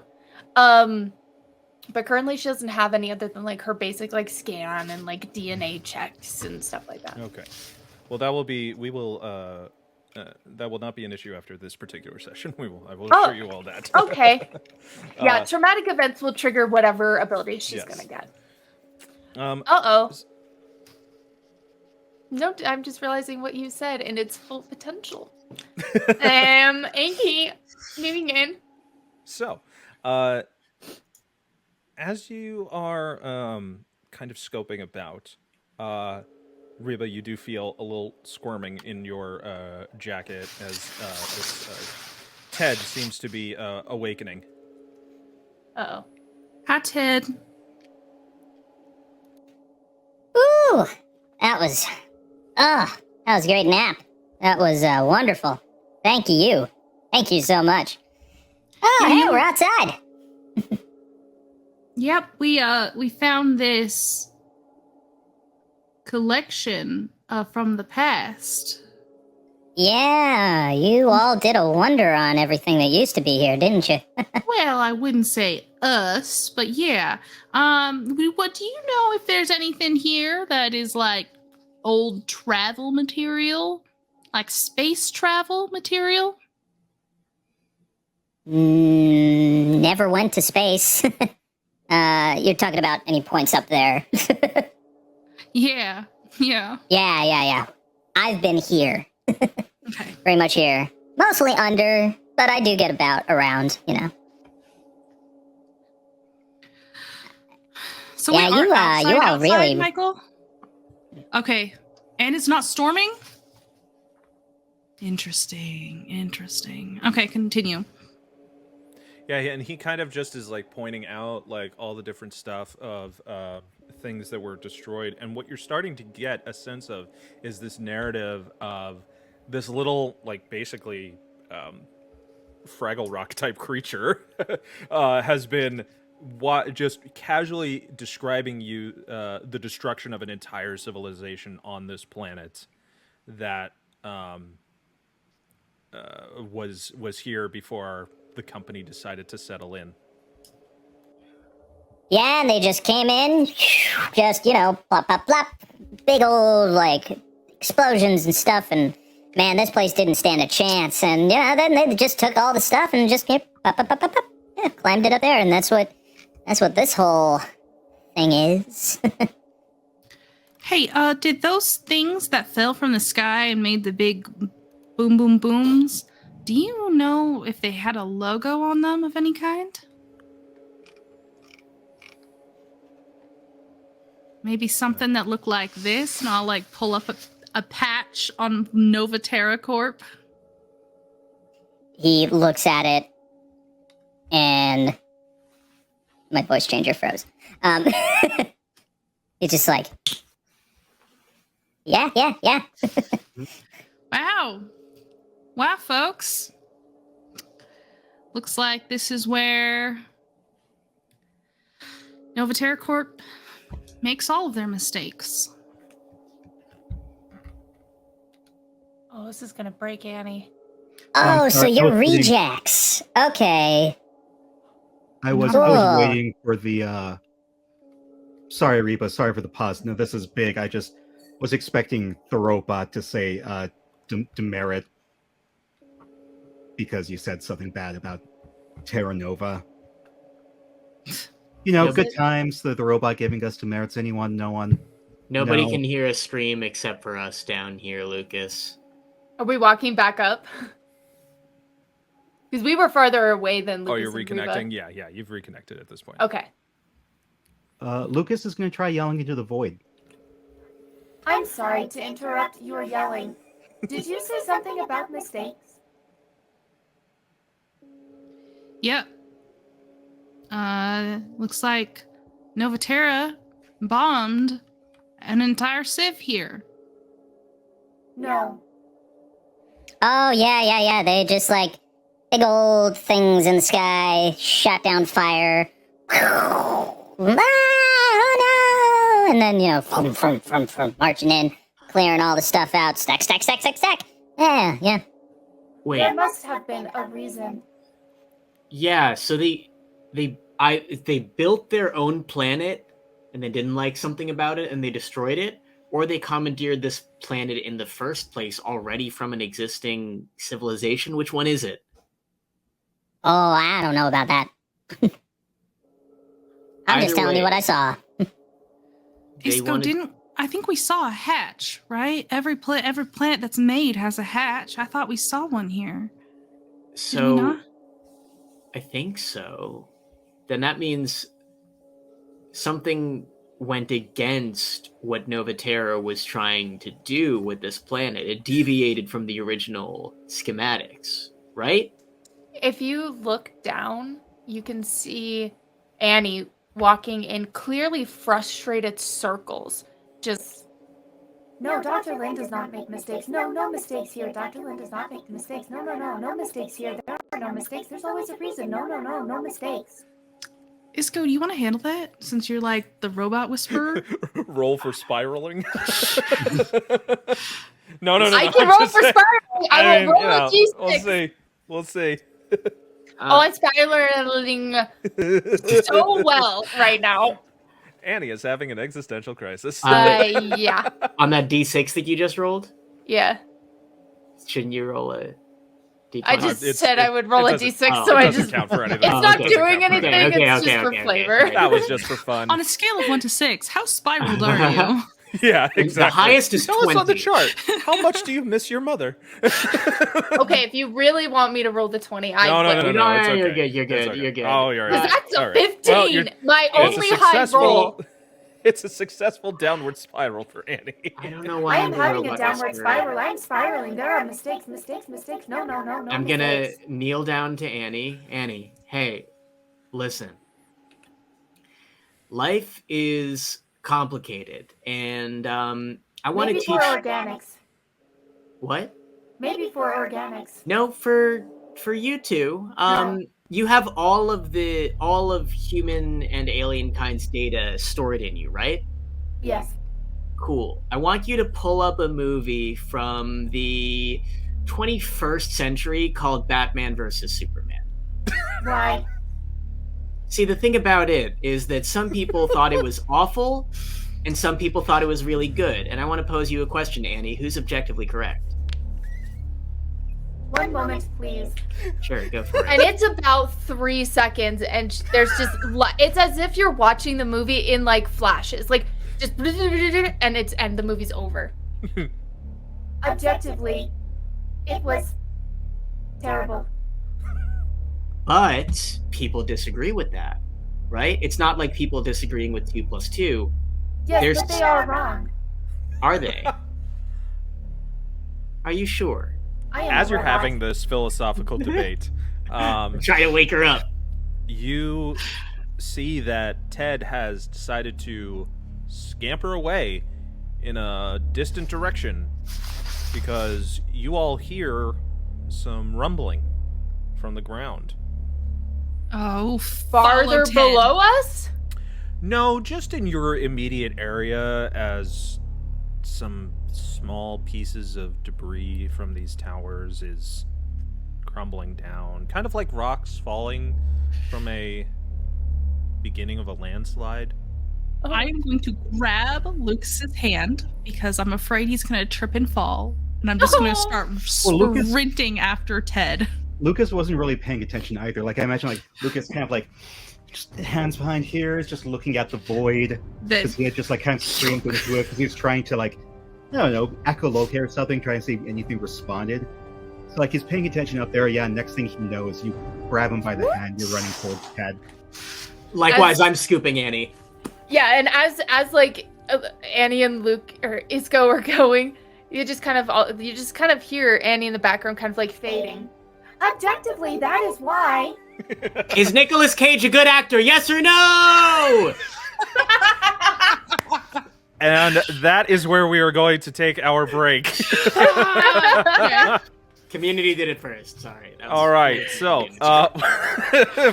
But currently she doesn't have any other than like her basic like scan and like DNA checks and stuff like that. Okay. Well, that will be. That will not be an issue after this particular session. I will assure you all that. Okay. Yeah, traumatic events will trigger whatever abilities she's Yes. gonna get. Uh No, I'm just realizing what you said and its full potential. Anki, moving in. So, as you are kind of scoping about, Reba, you do feel a little squirming in your jacket as Ted seems to be awakening. Uh-oh. Hi, Ted. Ooh, that was a great nap. That was wonderful. Thank you. Thank you so much. Oh, Yeah, hey, you- we're outside. Yep, we found this collection from the past. Yeah, you all did a wonder on everything that used to be here, didn't you? Well, I wouldn't say us, but yeah. What do you know if there's anything here that is like old travel material, like space travel material? Never went to space. You're talking about any points up there? Yeah. Yeah. I've been here. Okay. Very much here. Mostly under, but I do get around, you know. So Yeah, we are you all outside, really- Michael? Okay. And it's not storming? Interesting. Okay, continue. Yeah, and he kind of just is like pointing out like all the different stuff of things that were destroyed, and what you're starting to get a sense of is this narrative of this little like basically Fraggle Rock type creature has been just casually describing you the destruction of an entire civilization on this planet that was here before the company decided to settle in. Yeah, and they just came in, just, you know, plop, plop, plop. Big old, like, explosions and stuff, and man, this place didn't stand a chance. And, you know, then they just took all the stuff and just pop, pop, pop, pop, pop. Yeah, climbed it up there, and that's what this whole thing is. Hey, did those things that fell from the sky and made the big boom boom booms, do you know if they had a logo on them of any kind? Maybe something that looked like this, and I'll like pull up a patch on Nova Terra Corp. He looks at it, and my voice changer froze. It's just like, yeah. Wow, folks. Looks like this is where Nova Terra Corp makes all of their mistakes. Oh, this is gonna break Annie. Oh, I'm so sorry, I you're was reading- rejects. Okay. I was Cool. waiting for the sorry, Reba, sorry for the pause. No, this is big. I just was expecting the robot to say demerit because you said something bad about Terra Nova. You know, Yeah, good times, the robot giving us demerits. Anyone, no one. Nobody No. can hear us scream except for us down here, Lucas. Are we walking back up? Because we were farther away than Lucas. Oh, you're and Reba. reconnecting? Yeah, you've reconnected at this point. Okay. Lucas is going to try yelling into the void. I'm sorry to interrupt your yelling. Did you say something about mistakes? Yep. Looks like Nova Terra bombed an entire civ here. No. Oh, yeah. They just like big old things in the sky, shot down fire. Oh no! And then, you know, from marching in, clearing all the stuff out. Stack. Yeah. Wait, There must have been a reason. yeah, so they built their own planet and they didn't like something about it and they destroyed it, or they commandeered this planet in the first place already from an existing civilization. Which one is it? Oh, I don't know about that. I'm just Either telling you way, what I saw. they Isko, wanted- I think we saw a hatch, right? Every planet that's made has a hatch. I thought we saw one here. Did we So not? I think so. Then that means something went against what Nova Terra was trying to do with this planet. It deviated from the original schematics, right? If you look down, you can see Annie walking in clearly frustrated circles. Just No, Dr. Lin does not make mistakes. No, no mistakes here. Dr. Lin does not make mistakes. No, no, no, no mistakes here. There are no mistakes. There's always a reason. No, no, no, no mistakes. Isko, do you want to handle that since you're like the robot whisperer? Roll for spiraling. No. I can roll for spiraling. I will roll a d6. We'll see. I'm spiraling so well right now. Annie is having an existential crisis. Yeah. On that D6 that you just rolled, Yeah. shouldn't you roll a D20? I just said I would roll a d6, so it I doesn't just. count for anything. It's not okay. doing anything. It's just for Okay. flavor. That was just for fun. On a scale of 1 to 6, how spiraled are you? Yeah, exactly. The highest is Tell 20. us on the chart. How much do you miss your mother? Okay, if you really want me to roll the 20, I No, will. no, it's okay. You're good. You're It's good. okay. You're good. Oh, you're Because right. that's a All right. 15. Well, you're- My It's a only high roll. It's a successful downward spiral for Annie. I don't know why I am the having a robot downward whisperer. spiral. I'm spiraling. There are mistakes. No, no, no, no. I'm gonna mistakes. kneel down to Annie. Annie, hey, listen. Life is complicated, and I want to Maybe teach. for organics. What? Maybe for organics. No, for you two. You have all of human and alien kind's data stored in you, right? Yes. Cool. I want you to pull up a movie from the 21st century called Batman versus Superman. Why? See, the thing about it is that some people thought it was awful, and some people thought it was really good. And I want to pose you a question, Annie. Who's objectively correct? One moment, please. Sure, go for it. And it's about 3 seconds, and there's just it's as if you're watching the movie in like flashes, like just and the movie's over. Objectively, it was terrible. But people disagree with that, right? It's not like people disagreeing with 2 plus 2. Yes, There's- but they are wrong. Are they? Are you sure? I am As a you're robot. having this philosophical debate, I'm trying to wake her up. you see that Ted has decided to scamper away in a distant direction because you all hear some rumbling from the ground. Oh, Farther below us? No, just in your immediate area as some small pieces of debris from these towers is crumbling down, kind of like rocks falling from a beginning of a landslide. I am going to grab Lucas's hand because I'm afraid he's going to trip and fall, and I'm just going to start Well, Lucas- sprinting after Ted. Lucas wasn't really paying attention either. Like I imagine, like Lucas kind of like just hands behind here, just looking at the void because he had just like kind of screamed into it because he was trying to like, I don't know, echolocate or something, trying to see if anything responded. So like he's paying attention up there. Yeah, next thing he knows, you grab him by the hand, you're running towards Ted. Likewise, I'm scooping Annie. Yeah, and as like Annie and Luke or Isko are going, you just kind of hear Annie in the background kind of like fading. Objectively, that is why. Is Nicolas Cage a good actor? Yes or no? And that is where we are going to take our break. Community did it first. Sorry. That was- All right, so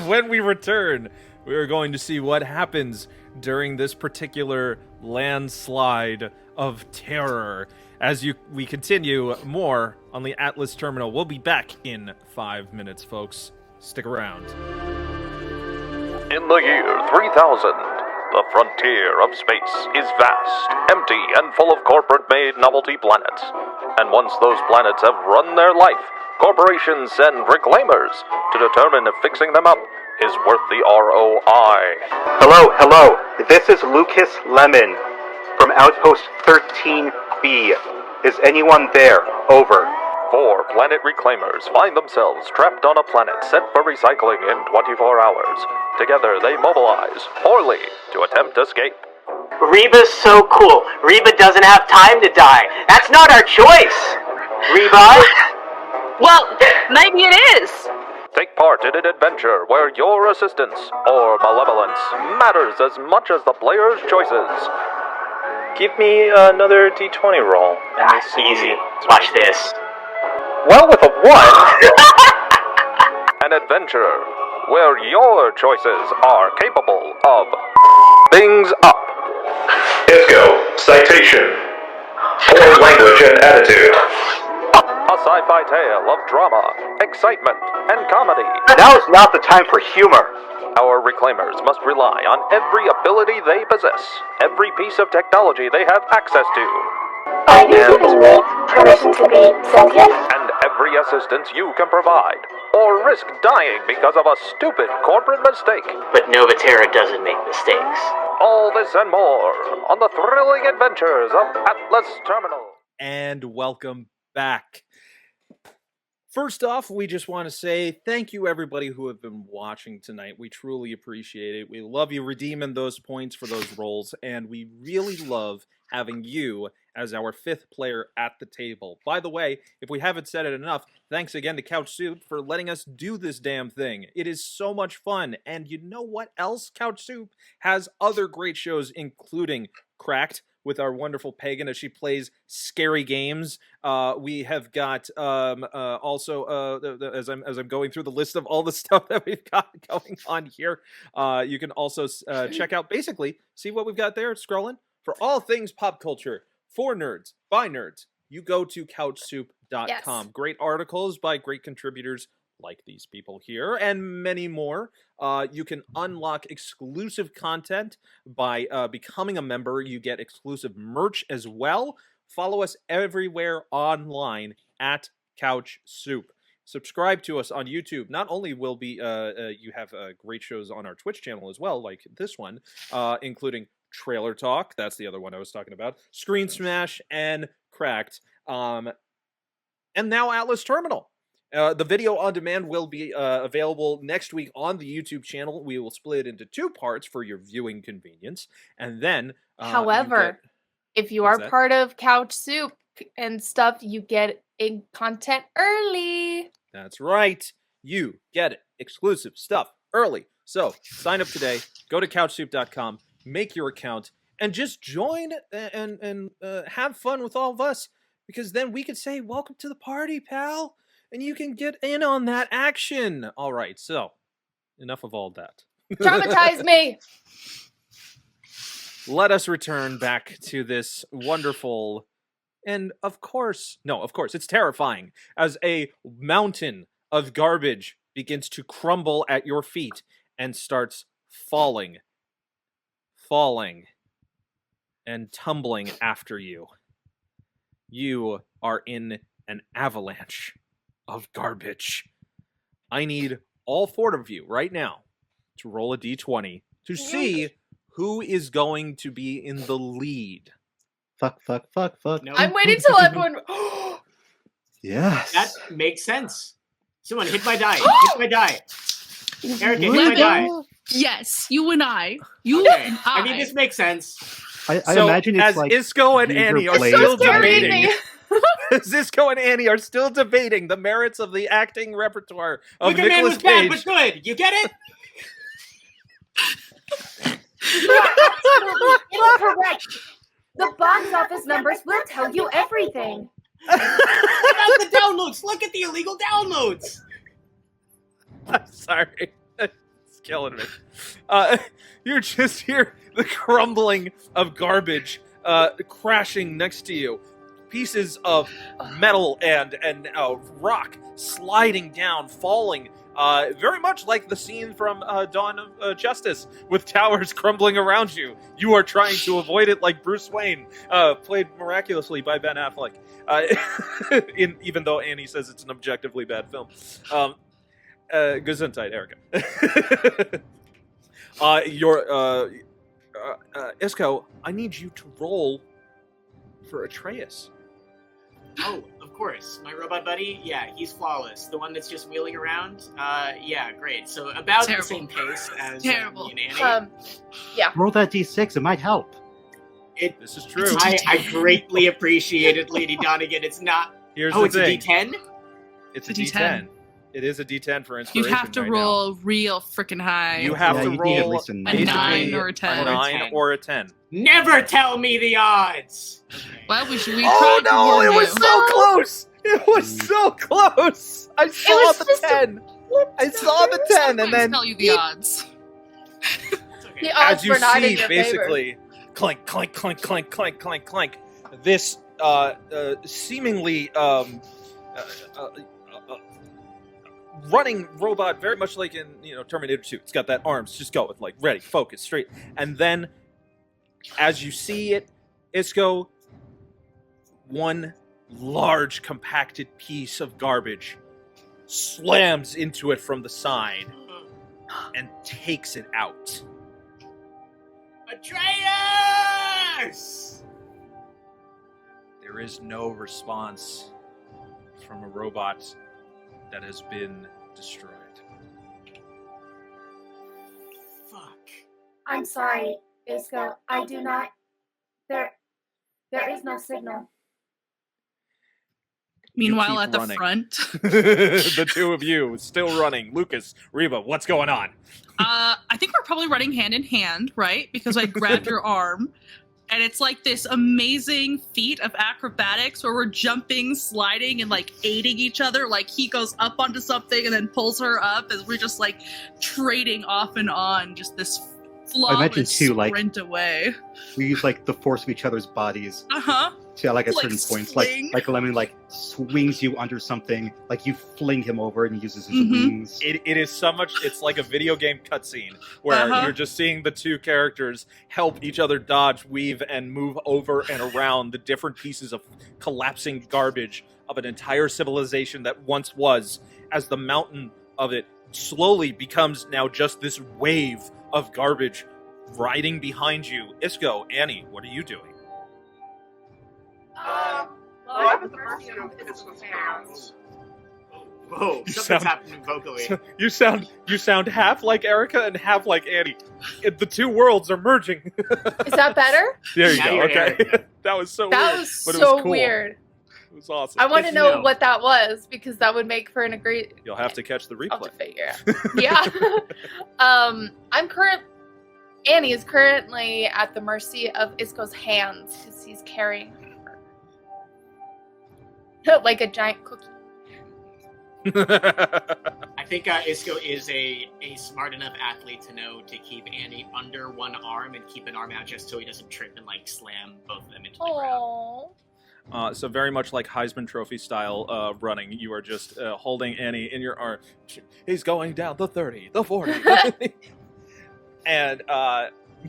when we return, we are going to see what happens during this particular landslide of terror. As we continue more on the Atlas Terminal. We'll be back in 5 minutes, folks. Stick around. In the year 3000, the frontier of space is vast, empty, and full of corporate-made novelty planets. And once those planets have run their life, corporations send reclaimers to determine if fixing them up is worth the ROI. Hello. This is Lucas Lemon from Outpost 13B. Is anyone there? Over. 4 planet reclaimers find themselves trapped on a planet set for recycling in 24 hours. Together, they mobilize, poorly, to attempt escape. Reba's so cool. Reba doesn't have time to die. That's not our choice. Reba? Well, maybe it is. Take part in an adventure where your assistance or malevolence matters as much as the player's choices. Give me another d20 roll. Easy. Watch this. Well, with a 1. An adventure where your choices are capable of things up. Isko, citation. Poor language and attitude. A sci-fi tale of drama, excitement, and comedy. Now is not the time for humor. Our reclaimers must rely on every ability they possess, every piece of technology they have access to, Are you giving me permission to be sentient? and every assistance you can provide, or risk dying because of a stupid corporate mistake. But Novaterra doesn't make mistakes. All this and more on the thrilling adventures of Atlas Terminal. And welcome back. First off, we just want to say thank you, everybody who have been watching tonight. We truly appreciate it. We love you redeeming those points for those rolls, and we really love having you as our 5th player at the table. By the way, if we haven't said it enough, thanks again to CouchSoup for letting us do this damn thing. It is so much fun, and you know what else? CouchSoup has other great shows, including Cracked, with our wonderful Pagan as she plays scary games. We have got also as I'm going through the list of all the stuff that we've got going on here. You can also check out, basically see what we've got there. Scrolling for all things pop culture for nerds by nerds. You go to CouchSoup.com. Yes. Great articles by great contributors like these people here, and many more. You can unlock exclusive content by becoming a member. You get exclusive merch as well. Follow us everywhere online at CouchSoup. Subscribe to us on YouTube. Not only will be you have great shows on our Twitch channel as well, like this one, including Trailer Talk. That's the other one I was talking about. Screen Smash and Cracked. And now Atlas Terminal. The video on demand will be available next week on the YouTube channel. We will split it into 2 parts for your viewing convenience. And then, However, if you are part of CouchSoup and stuff, you get content early. That's right. You get it. Exclusive stuff early. So sign up today. Go to CouchSoup.com. Make your account. And just join and have fun with all of us. Because then we can say, welcome to the party, pal. And you can get in on that action. All right, so enough of all that. Traumatize me. Let us return back to this wonderful, and of course, it's terrifying as a mountain of garbage begins to crumble at your feet and starts falling, and tumbling after you. You are in an avalanche of garbage. I need all 4 of you right now to roll a d20 to see who is going to be in the lead. Fuck. No. I'm waiting till everyone. Yes. That makes sense. Someone hit my die. Hit my die. Erika, hit my die. Yes, you and I. Okay. And I mean, this makes sense. I So, imagine it's as like Isko and user Annie are plays still scaring debating. me. Zisko and Annie are still debating the merits of the acting repertoire of Wicker Man Nicolas was bad, Cage. but good. You get it? You are absolutely incorrect. The box office numbers will tell you everything. Look at the downloads. Look at the illegal downloads. I'm sorry. It's killing me. You just hear the crumbling of garbage crashing next to you. Pieces of metal and rock sliding down, falling, very much like the scene from Dawn of Justice, with towers crumbling around you. You are trying to avoid it like Bruce Wayne, played miraculously by Ben Affleck, even though Annie says it's an objectively bad film. Gesundheit, Erika. Isko, I need you to roll for Atreus. Oh, of course. My robot buddy, yeah, he's flawless. The one that's just wheeling around, yeah, great. So about Terrible. the same pace as Terrible. me and Annie. Yeah. roll that d6. It might help. This is true. I greatly appreciate it, Lady Donegan. It's not. Here's Oh, the it's thing. a D10? It's a D10. It is a D10 for inspiration. You have to roll real freaking high. You have to you need roll at least a a 9 or a 10. A 9 or a 10. Never tell me the odds! Well, we tried to no, warn it was you. so close. It was so close. I saw was the just a 10. I saw the 10, and then tell you the odds. The odds as you were not in see, your basically, clank, clank, clank, clank, clank, clank, clank. This seemingly running robot, very much like in Terminator 2. It's got that arms, just go with like ready, focus, straight, and then as you see it, Isko, one large compacted piece of garbage slams into it from the side and takes it out. Atreus! There is no response from a robot that has been destroyed. Fuck. I'm sorry, Isko. I do not. There is no signal. Meanwhile, keep at the running. front, The two of you still running. Lucas, Reba, what's going on? I think we're probably running hand in hand, right? Because I grabbed your arm, and it's like this amazing feat of acrobatics where we're jumping, sliding, and like aiding each other. Like he goes up onto something and then pulls her up as we're just like trading off and on, just this I imagine flawless too, like sprint away. we use like the force of each other's bodies. Uh-huh. To like at Like certain points, swing. like Lemon like swings you under something, like you fling him over and he uses his Mhm. wings. It is so much, it's like a video game cutscene where Uh-huh. you're just seeing the two characters help each other dodge, weave, and move over and around the different pieces of collapsing garbage of an entire civilization that once was, as the mountain of it slowly becomes now just this wave of garbage riding behind you. Isko, Annie, what are you doing? I'm at the mercy of Isko's hands. Whoa, You something's sound- happening vocally. You sound half like Erika and half like Annie. The two worlds are merging. Is that better? There you Now go. you're Okay, Erika. that was so That weird, was but it so was cool. weird. It was awesome. I want to Good to know know. what that was because that would make for an agree. You'll have to catch the I'll have replay. to figure out. Yeah. Annie is currently at the mercy of Isko's hands because he's carrying her like a giant cookie. I think Isko is a smart enough athlete to know to keep Annie under one arm and keep an arm out just so he doesn't trip and like slam both of them into the ground. Oh. So very much like Heisman Trophy style running, you are just holding Annie in your arm. He's going down the 30, the 40, and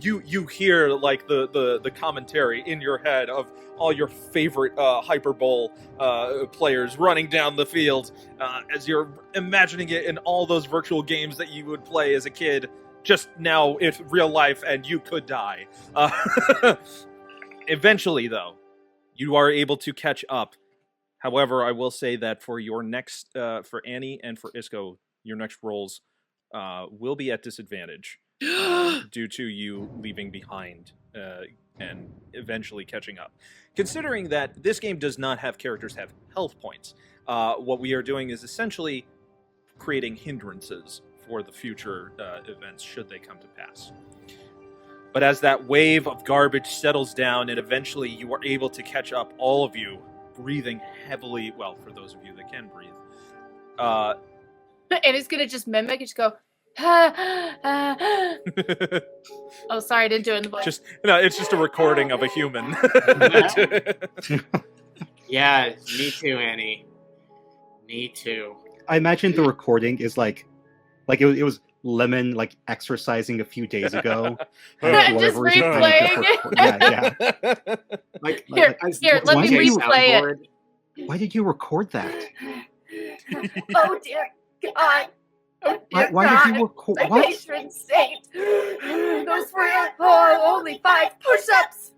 you hear like the commentary in your head of all your favorite Hyperbole players running down the field as you're imagining it in all those virtual games that you would play as a kid. Just now, it's real life, and you could die. Eventually, though, you are able to catch up. However, I will say that for your next, for Annie and for Isko, your next rolls will be at disadvantage due to you leaving behind and eventually catching up. Considering that this game does not have characters have health points, what we are doing is essentially creating hindrances for the future events should they come to pass. But as that wave of garbage settles down and eventually you are able to catch up, all of you, breathing heavily, well, for those of you that can breathe. And it's gonna just mimic and just go. Oh, sorry, I didn't do it in the voice. It's just a recording of a human. Yeah, me too, Annie. Me too. I imagine the recording is like it was Lemon like exercising a few days ago. and Just whatever he's replaying trying to it. yeah. Like, Here, let me replay it. Why did you record that? Oh dear God. Oh dear Why God. did you record? My What? patron saint. Those were only 5 push-ups.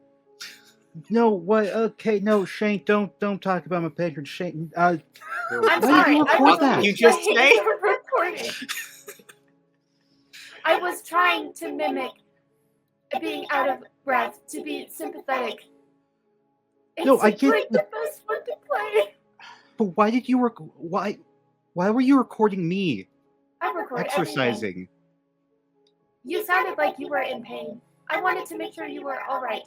No, what? Okay, no, Shane, don't talk about my patron Shane. I'm why sorry. did you I record wasn't that? You just paying say? for recording. I was trying to mimic being out of breath, to be sympathetic. No, I It's get like the best one to play. But why did you why were you recording me I record everything. exercising? You sounded like you were in pain. I wanted to make sure you were all right.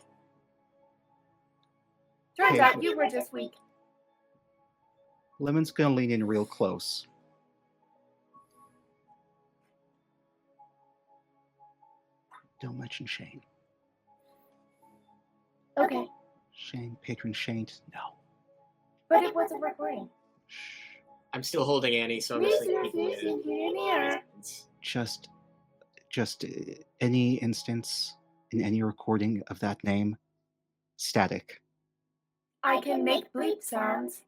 Turns Okay. out you were just weak. Lemon's gonna lean in real close. Don't mention Shane. Okay, Shane, patron Shane, no. but it was a recording. I'm still holding Annie, so I'm just like, keeping it. Just any instance in any recording of that name, static. I can make bleep sounds.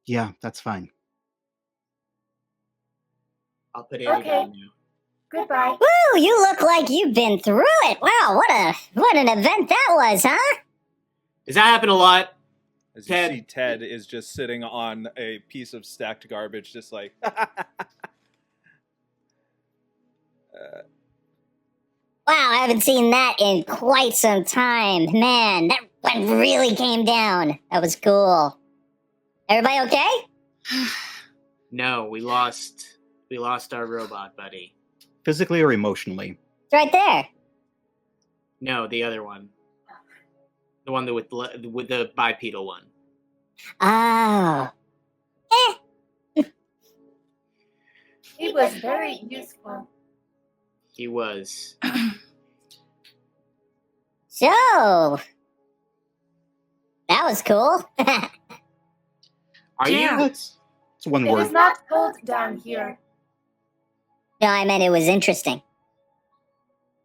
Yeah, that's fine. I'll put Annie Okay. down now. Goodbye. Woo, you look like you've been through it. Wow, what an event that was, huh? Does that happen a lot? As you Ted. see, Ted is just sitting on a piece of stacked garbage, just like. Wow, I haven't seen that in quite some time. Man, that one really came down. That was cool. Everybody okay? No, we lost our robot buddy. Physically or emotionally? It's right there. No, the other one. The one with the bipedal one. Oh. It was very useful. He was. So, that was cool. Are Yeah. you? It's one It word. is not cold down here. No, I meant it was interesting.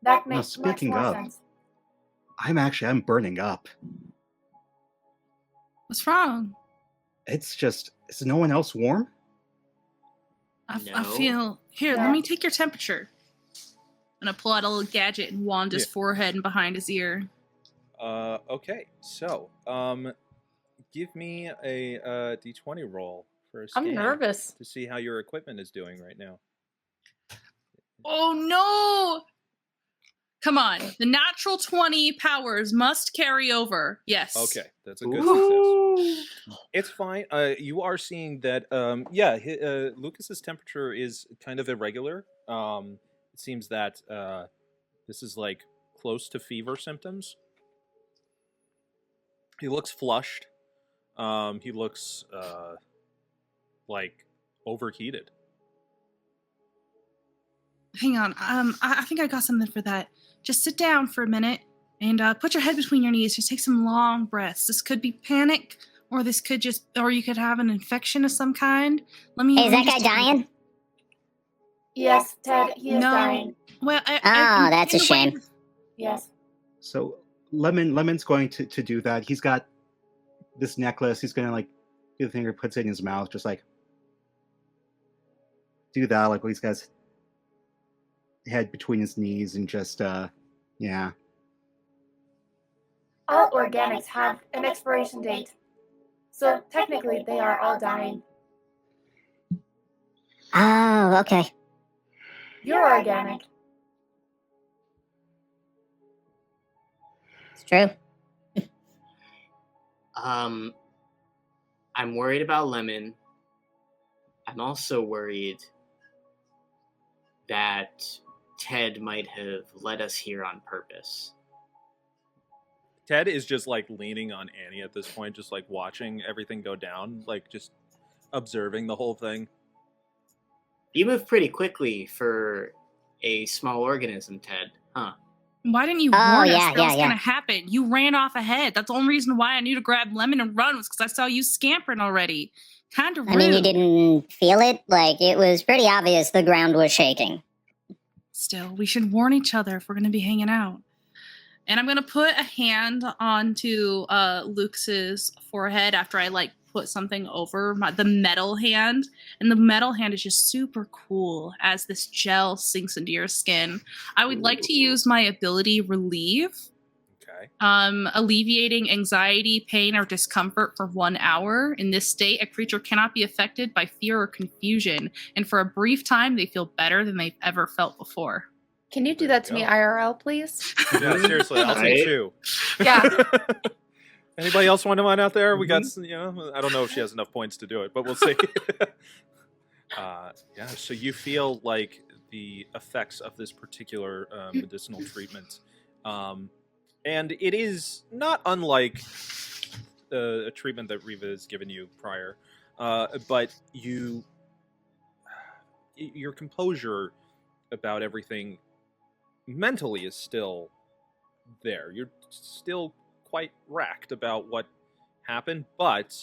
That Now, makes much speaking more of- sense. I'm burning up. What's wrong? It's just, is no one else warm? I No. feel... Here, let me take your temperature. I'm gonna pull out a little gadget and wand his Yeah. forehead and behind his ear. Okay, so give me a d20 roll for a I'm scan nervous. to see how your equipment is doing right now. Oh no! Come on. The natural 20 powers must carry over. Yes. Okay, that's a good Ooh. success. It's fine. You are seeing that. Lucas's temperature is kind of irregular. It seems that this is like close to fever symptoms. He looks flushed. He looks like overheated. Hang on. I think I got something for that. Just sit down for a minute and put your head between your knees. Just take some long breaths. This could be panic, or this could just, or you could have an infection of some kind. Let me. Hey, is let me that guy just take dying? Yes, Ted, he is No. dying. Well, Oh, that's a in way- shame. Yes. So Lemon's going to do that. He's got this necklace. He's gonna like do the thing, puts it in his mouth, just like do that, like he's got his head between his knees and just yeah. All organics have an expiration date. So technically they are all dying. Oh, okay. You're organic. It's true. I'm worried about Lemon. I'm also worried that Ted might have led us here on purpose. Ted is just like leaning on Annie at this point, just like watching everything go down, like just observing the whole thing. You move pretty quickly for a small organism, Ted, huh? Why didn't you Oh, warn us yeah, that was yeah, going yeah. to happen? You ran off ahead. That's the only reason why I knew to grab Lemon and run was because I saw you scampering already. Kind of rude. I mean, you didn't feel it? Like, it was pretty obvious the ground was shaking. Still, we should warn each other if we're going to be hanging out. And I'm going to put a hand onto Luke's forehead after I, like, put something over the metal hand. And the metal hand is just super cool as this gel sinks into your skin. I would like to use my ability Relieve. Okay. Alleviating anxiety, pain, or discomfort for 1 hour. In this state, a creature cannot be affected by fear or confusion. And for a brief time, they feel better than they've ever felt before. Can you do that to me IRL, please? Yeah, seriously, I'll take Right. 2. Yeah. Anybody else want one out there? We got, I don't know if she has enough points to do it, but we'll see. Yeah, so you feel like the effects of this particular medicinal treatment, and it is not unlike a treatment that Reba has given you prior, but your composure about everything mentally is still there. You're still quite racked about what happened, but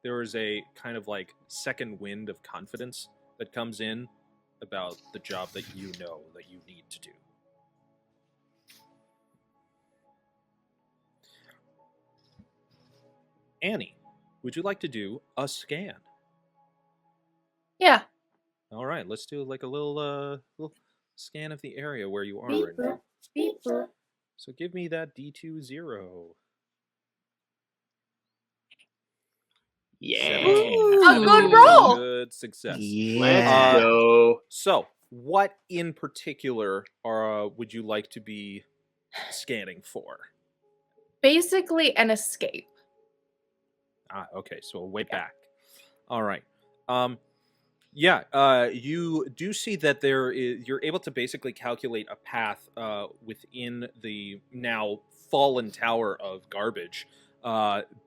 there is a kind of like second wind of confidence that comes in about the job that you know that you need to do. Annie, would you like to do a scan? Yeah. All right, let's do like a little scan of the area where you are Beep right now. boop, beep boop. So give me that D20. Yeah. A good roll. Good success. Yeah. Let's go. So, what in particular would you like to be scanning for? Basically an escape. Okay, so way back. All right. You do see that you're able to basically calculate a path within the now fallen tower of garbage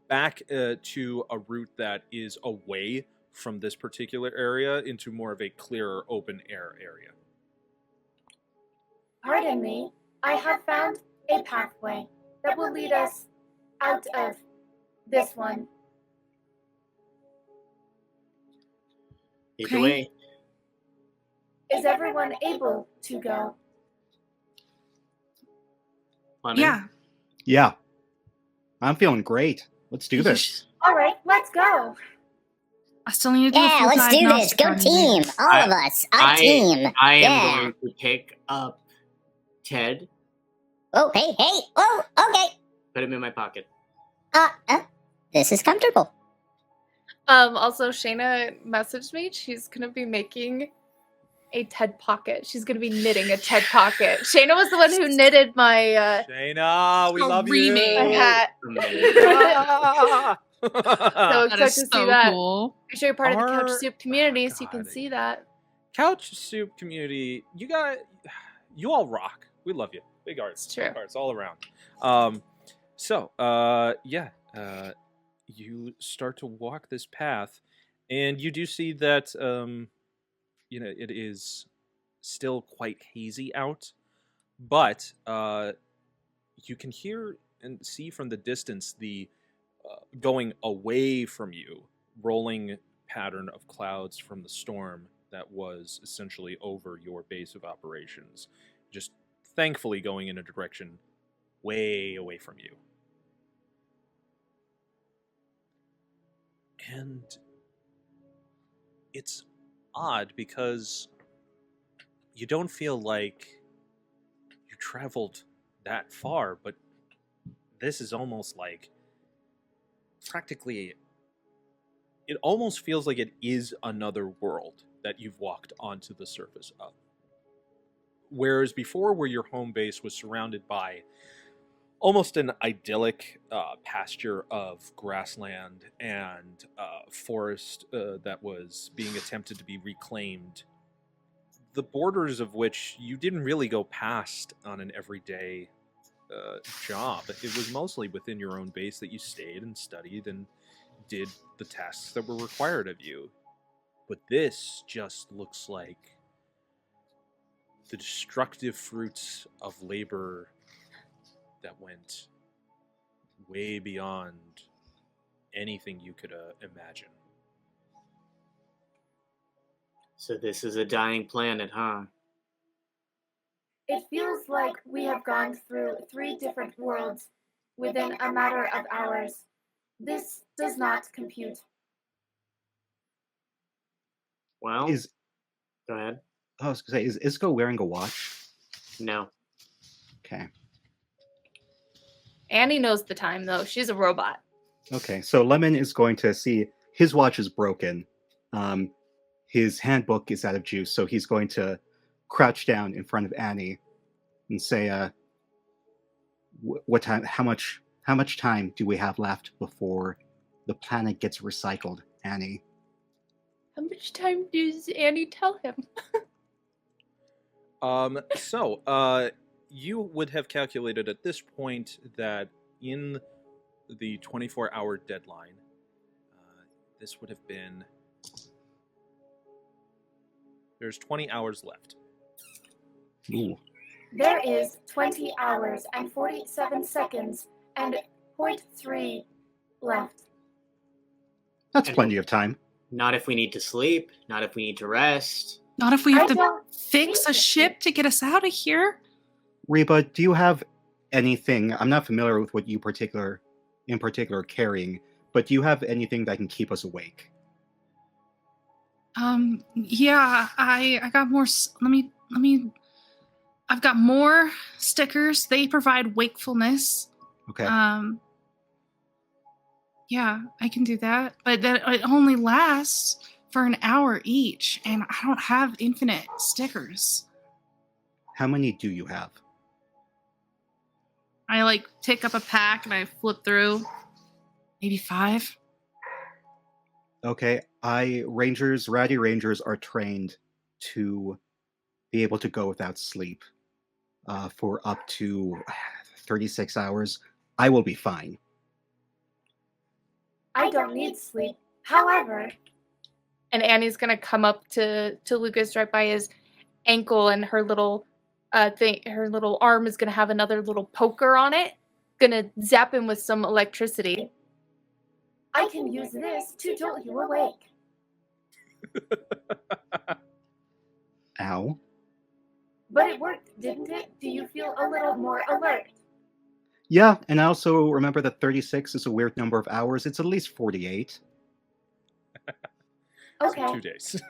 back to a route that is away from this particular area into more of a clearer open air area. Pardon me, I have found a pathway that will lead us out of this one. Either way. Is everyone able to go? Lemon. Yeah. Yeah. I'm feeling great. Let's do this. All right, let's go. I still need to do a Yeah, full let's do this. diagnostic Go on you. team. All of us. Our team. I am Yeah. going to pick up Ted, Oh, hey. Oh, okay. put him in my pocket. This is comfortable. Also, Shayna messaged me. She's gonna be making a Ted pocket. She's gonna be knitting a Ted pocket. Shayna was the one who knitted my Shayna, we love you. remake. my hat. Ah! So That excited is to see so that. cool. Make sure you're part of the Our- CouchSoup community so you can God. see that. CouchSoup community, you all rock. We love you. Big arts. It's true. Big arts all around. You start to walk this path, and you do see that it is still quite hazy out, but you can hear and see from the distance the going away from you rolling pattern of clouds from the storm that was essentially over your base of operations, just thankfully going in a direction way away from you. And it's odd because you don't feel like you traveled that far, but this is almost like practically, it almost feels like it is another world that you've walked onto the surface of. Whereas before, where your home base was surrounded by almost an idyllic pasture of grassland and forest that was being attempted to be reclaimed, the borders of which you didn't really go past on an everyday job. It was mostly within your own base that you stayed and studied and did the tasks that were required of you. But this just looks like the destructive fruits of labor that went way beyond anything you could imagine. So this is a dying planet, huh? It feels like we have gone through 3 different worlds within a matter of hours. This does not compute. Well, go ahead. I was going to say, is Isko wearing a watch? No. Okay. Annie knows the time, though. She's a robot. Okay, so Lemon is going to see his watch is broken. His handbook is out of juice, so he's going to crouch down in front of Annie and say, what time? How much time do we have left before the planet gets recycled, Annie? How much time does Annie tell him? You would have calculated at this point that in the 24-hour deadline, this would have been... There's 20 hours left. Ooh. There is 20 hours and 47 seconds and 0.3 left. That's plenty of time. Not if we need to sleep. Not if we need to rest. Not if we have I to don't fix a think ship to get us out of here. Reba, do you have anything? I'm not familiar with what you in particular are carrying, but do you have anything that can keep us awake? Yeah, I got more. Let me. I've got more stickers. They provide wakefulness. Okay. Yeah, I can do that, but it only lasts for an hour each, and I don't have infinite stickers. How many do you have? I pick up a pack and I flip through. Maybe 5. Okay. Rowdy Rangers are trained to be able to go without sleep for up to 36 hours. I will be fine. I don't need sleep. However, And Annie's gonna come up to Lukas right by his ankle, and her little her little arm is gonna have another little poker on it. Gonna zap him with some electricity. I can use this to jolt you awake. Ow. But it worked, didn't it? Do you feel a little more alert? Yeah, and I also remember that 36 is a weird number of hours. It's at least 48. Okay. So 2 days.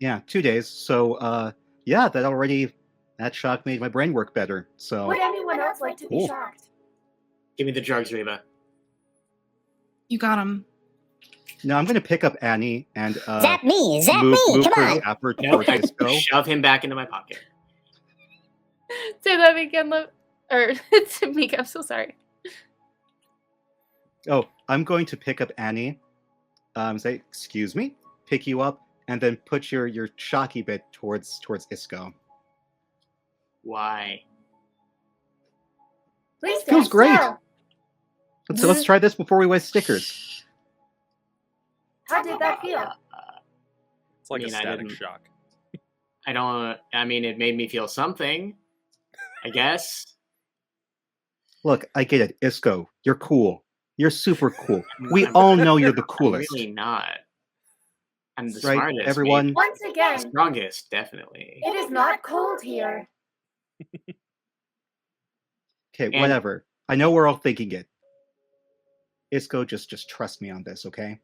Yeah, 2 days. So, yeah, that shock made my brain work better. So, Would anyone else like to be Cool. shocked? Give me the drugs, Reba. You got them. now I'm going to pick up Annie and Zap me, move come her on. zapper Nope, towards I Isko. shove him back into my pocket. Say that again, or it's Mika. I'm so sorry. Oh, I'm going to pick up Annie. Say, excuse me, pick you up, and then put your shocky bit towards Isko. Why? Please Feels stand great. still. Let's try this before we waste stickers. How did that feel? It's like I mean, a I static didn't- shock. It made me feel something, I guess. Look, I get it, Isko. You're cool. You're super cool. We all know you're the I'm coolest. really not. I'm the Right, smartest. everyone? maybe. Once The again, strongest, definitely. it is not cold here. Okay, And- whatever. I know we're all thinking it. Isko, just trust me on this, okay?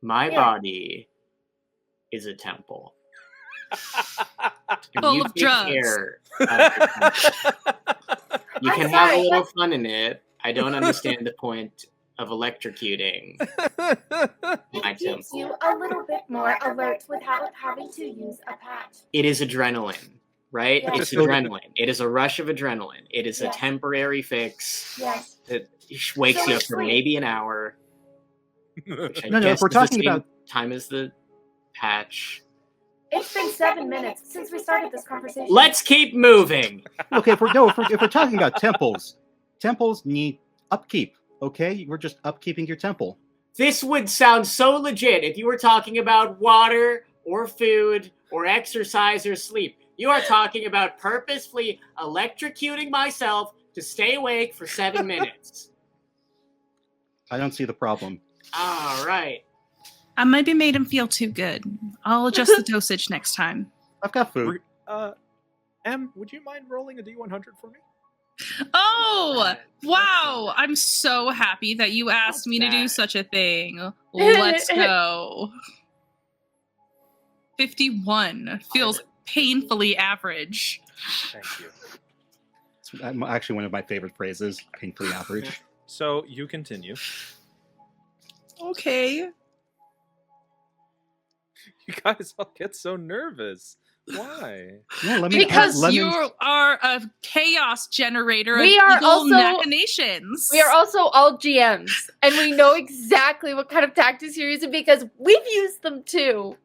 My Yeah. body is a temple. And Full you of take drugs. care of the temple. You I'm can have a sorry, little but- fun in it. I don't understand the point of electrocuting my It keeps temple. you a little bit more alert without having to use a patch. It is adrenaline, right? Yeah. It's adrenaline. It is a rush of adrenaline. It is a Yes. temporary fix Yes. that wakes So you up it's for sleep. maybe an hour. Which I No, guess if we're is the talking same about- time as the patch. It's been 7 minutes since we started this conversation. Let's keep moving. Okay, if we're talking about temples need upkeep. Okay, we're just upkeeping your temple. This would sound so legit if you were talking about water or food or exercise or sleep. You are talking about purposefully electrocuting myself to stay awake for 7 minutes. I don't see the problem. All right. I maybe made him feel too good. I'll adjust the dosage next time. I've got food. Em, would you mind rolling a D100 for me? Oh, wow. I'm so happy that you asked me to do What's that? such a thing. Let's go. 51 feels painfully average. Thank you. It's actually one of my favorite phrases, painfully average. So you continue. Okay. You guys all get so nervous. Why? Yeah, Because Lemons- you are a chaos generator We of are evil also- machinations. We are also all GMs, and we know exactly what kind of tactics you're using because we've used them too.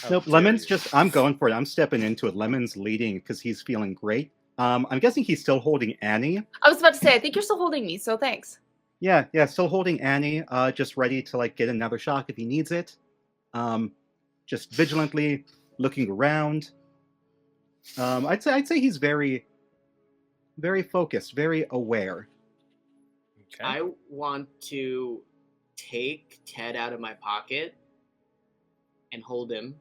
Nope, Lemon's I'm going for it. I'm stepping into it. Lemon's leading because he's feeling great. I'm guessing he's still holding Annie. I was about to say, I think you're still holding me, so thanks. Yeah, still holding Annie, just ready to like get another shock if he needs it. Just vigilantly looking around. I'd say he's very, very focused, very aware. Okay. I want to take Ted out of my pocket and hold him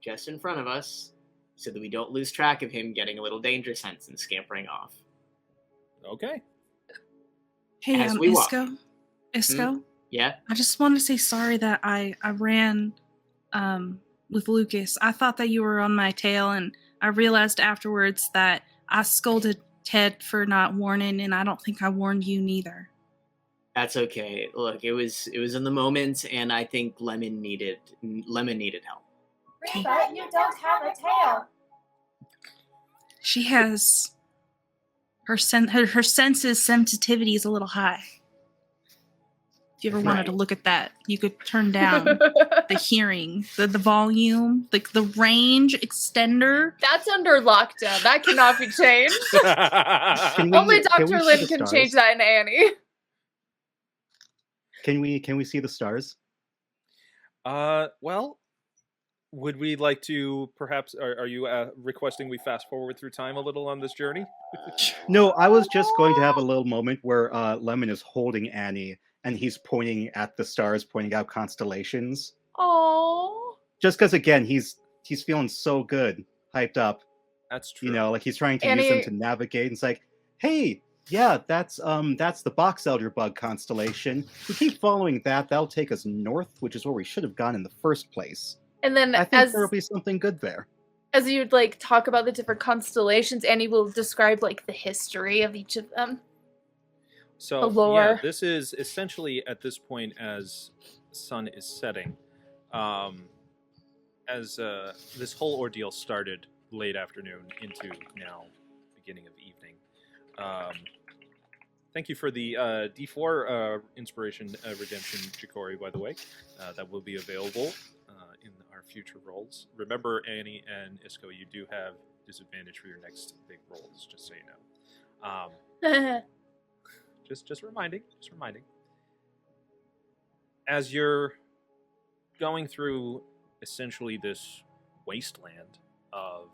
just in front of us so that we don't lose track of him getting a little danger sense and scampering off. Okay. Hey, As we walk. Isko? Yeah? I just want to say sorry that I ran with Lucas. I thought that you were on my tail, and I realized afterwards that I scolded Ted for not warning, and I don't think I warned you neither. That's okay. Look, it was in the moment, and I think Lemon needed help. Reba, you don't have a tail. She has her senses sensitivity is a little high. If you ever wanted to look at that, you could turn down the hearing, the volume, the range extender. That's under lockdown. That cannot be changed. Only Dr. Lynn can change that in Annie. Can we see the stars? Well, would we like to perhaps? Are you requesting we fast forward through time a little on this journey? No, I was just going to have a little moment where Lemon is holding Annie and he's pointing at the stars, pointing out constellations. Oh. Just because, again, he's feeling so good, hyped up. That's true. You know, like he's trying to Annie... use them to navigate. And it's like, hey, yeah, that's the Box Elder Bug constellation. If we keep following that, that'll take us north, which is where we should have gone in the first place. And then I think there'll be something good there. As you'd like talk about the different constellations, Annie will describe like the history of each of them. So the lore. Yeah, this is essentially at this point as sun is setting. As this whole ordeal started late afternoon into now beginning of evening. Thank you for the D4 inspiration redemption, Chikori, by the way. That will be available in our future rolls. Remember, Annie and Isko, you do have disadvantage for your next big rolls, just so you know. Just reminding. As you're going through essentially this wasteland of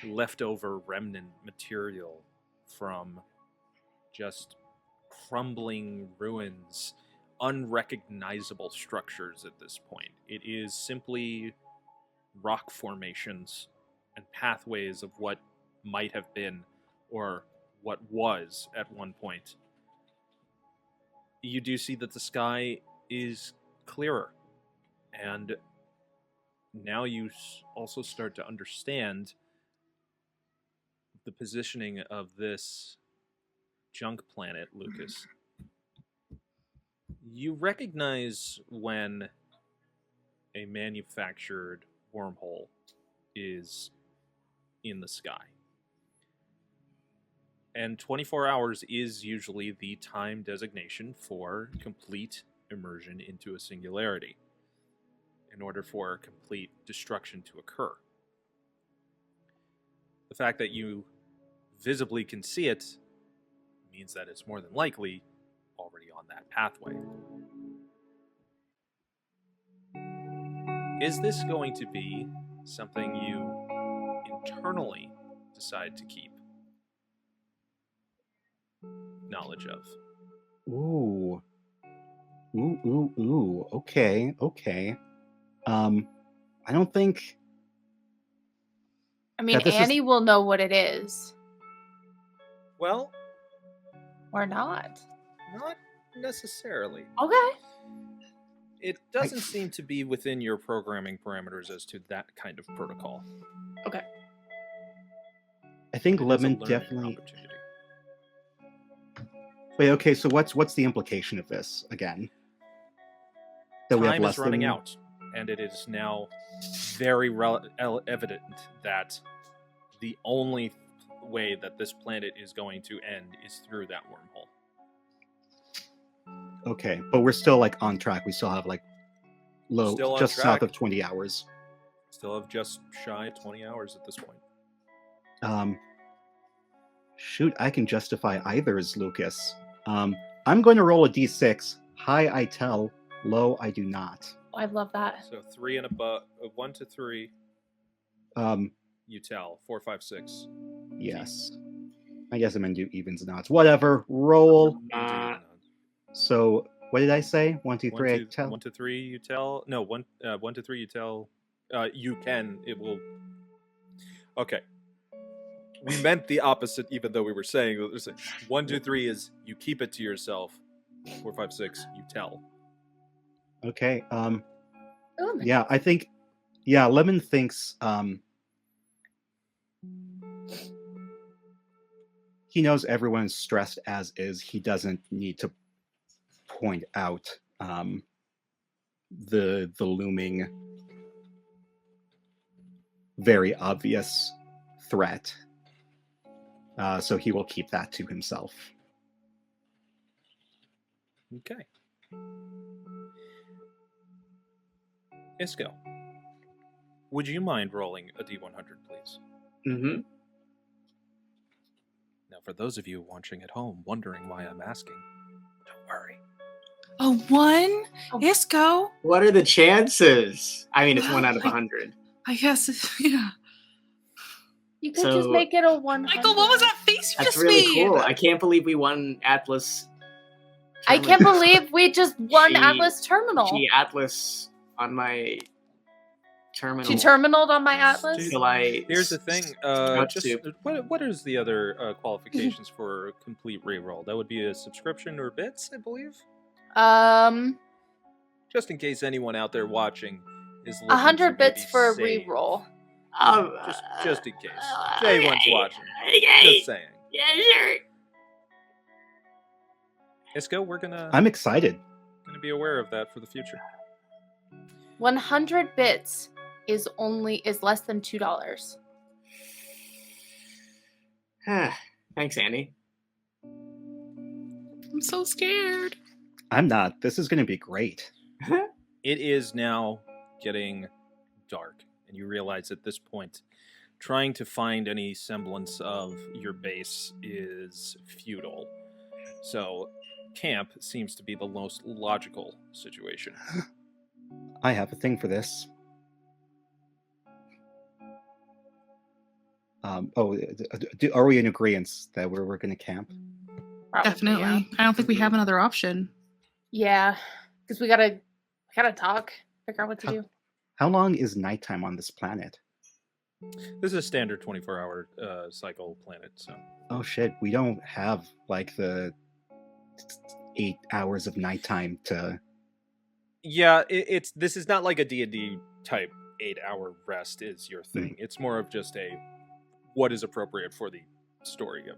leftover remnant material from just crumbling ruins, unrecognizable structures at this point. It is simply rock formations and pathways of what might have been or what was at one point. You do see that the sky is clearer, and now you also start to understand the positioning of this junk planet, Lucas. You recognize when a manufactured wormhole is in the sky. And 24 hours is usually the time designation for complete immersion into a singularity in order for complete destruction to occur. The fact that you visibly can see it means that it's more than likely already on that pathway. Is this going to be something you internally decide to keep knowledge of? Ooh. Okay. I don't think... I mean, Annie will know what it is. Well... Or not. Not necessarily. Okay. It doesn't seem to be within your programming parameters as to that kind of protocol. Okay. I think Lemon definitely... Wait, okay, so what's the implication of this, again? That Time is running out, and it is now very evident that the only way that this planet is going to end is through that wormhole. Okay, but we're still like on track. We still have like Still on just track. south of 20 hours. Still have just shy of 20 hours at this point. Shoot, I can justify either's, Lucas. I'm going to roll a d6. High, I tell. Low, I do not. I love that. So 3 and above, 1 to 3. You tell 4, 5, 6. Yes. I guess I'm going to do evens and odds. Whatever. Roll. So, what did I say? 1, 2, 3, I tell? 1 to 3, you tell. No, 1 to 3, you tell. You can. It will. Okay. We meant the opposite, even though we were saying 1, 2, 3 is you keep it to yourself. 4, 5, 6, you tell. Okay. Yeah, I think. Yeah, Lemon thinks. He knows everyone's stressed as is. He doesn't need to point out the looming, very obvious threat. So he will keep that to himself. Okay. Isko, would you mind rolling a D100, please? Mm-hmm. Now, for those of you watching at home wondering why I'm asking, don't worry. A 1? Isko? What are the chances? I mean, it's Well, 1 out of 100. I guess, yeah. You could So- just make it a 100. Michael, what was that face you That's just really made? cool. I can't believe we won Atlas. I can't believe we just won She- Atlas Terminal. She Atlas on my terminal. She terminaled on my Atlas. Till I Here's the thing. Just CouchSoup. what is the other qualifications for a complete reroll? That would be a subscription or bits, I believe. Just in case anyone out there watching is looking 100 to bits maybe for a save. reroll. Just in case. If anyone's watching. Just saying. Yeah, sure. Isko, we're gonna I'm excited. be aware of that for the future. 100 bits is less than $2. Thanks, Annie. I'm so scared. I'm not. This is going to be great. It is now getting dark, and you realize at this point, trying to find any semblance of your base is futile. So, camp seems to be the most logical situation. I have a thing for this. Are we in agreement that we're going to camp? Probably, Definitely. yeah. I don't think we have another option. Yeah, because we gotta talk, figure out what to do. How long is nighttime on this planet? This is a standard 24-hour cycle planet, so... Oh shit, we don't have like the 8 hours of nighttime to... Yeah, this is not like a D&D type 8-hour rest is your thing. It's more of just a what is appropriate for the story of,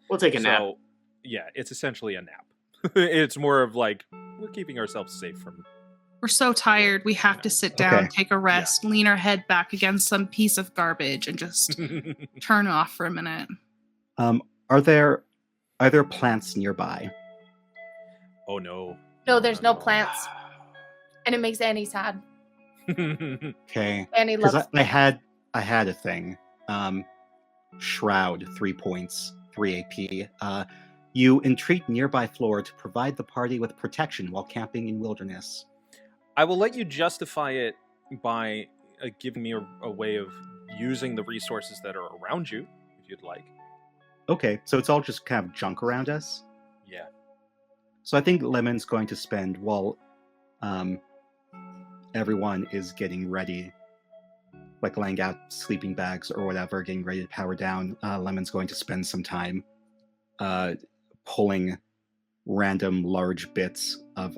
We'll take a nap. Yeah, it's essentially a nap. It's more of like, we're keeping ourselves safe from... We're so tired. We have to sit down, Okay. take a rest, lean our head back against some piece of garbage, and just turn off for a minute. Are there plants nearby? Oh no. No, there's no plants, and it makes Annie sad. Okay. Annie Because loves. I had a thing. Shroud, 3 points, 3 AP. You entreat nearby flora to provide the party with protection while camping in wilderness. I will let you justify it by giving me a way of using the resources that are around you, if you'd like. Okay, so it's all just kind of junk around us? Yeah. So I think Lemon's going to spend, while everyone is getting ready, like laying out sleeping bags or whatever, getting ready to power down, Lemon's going to spend some time pulling random large bits of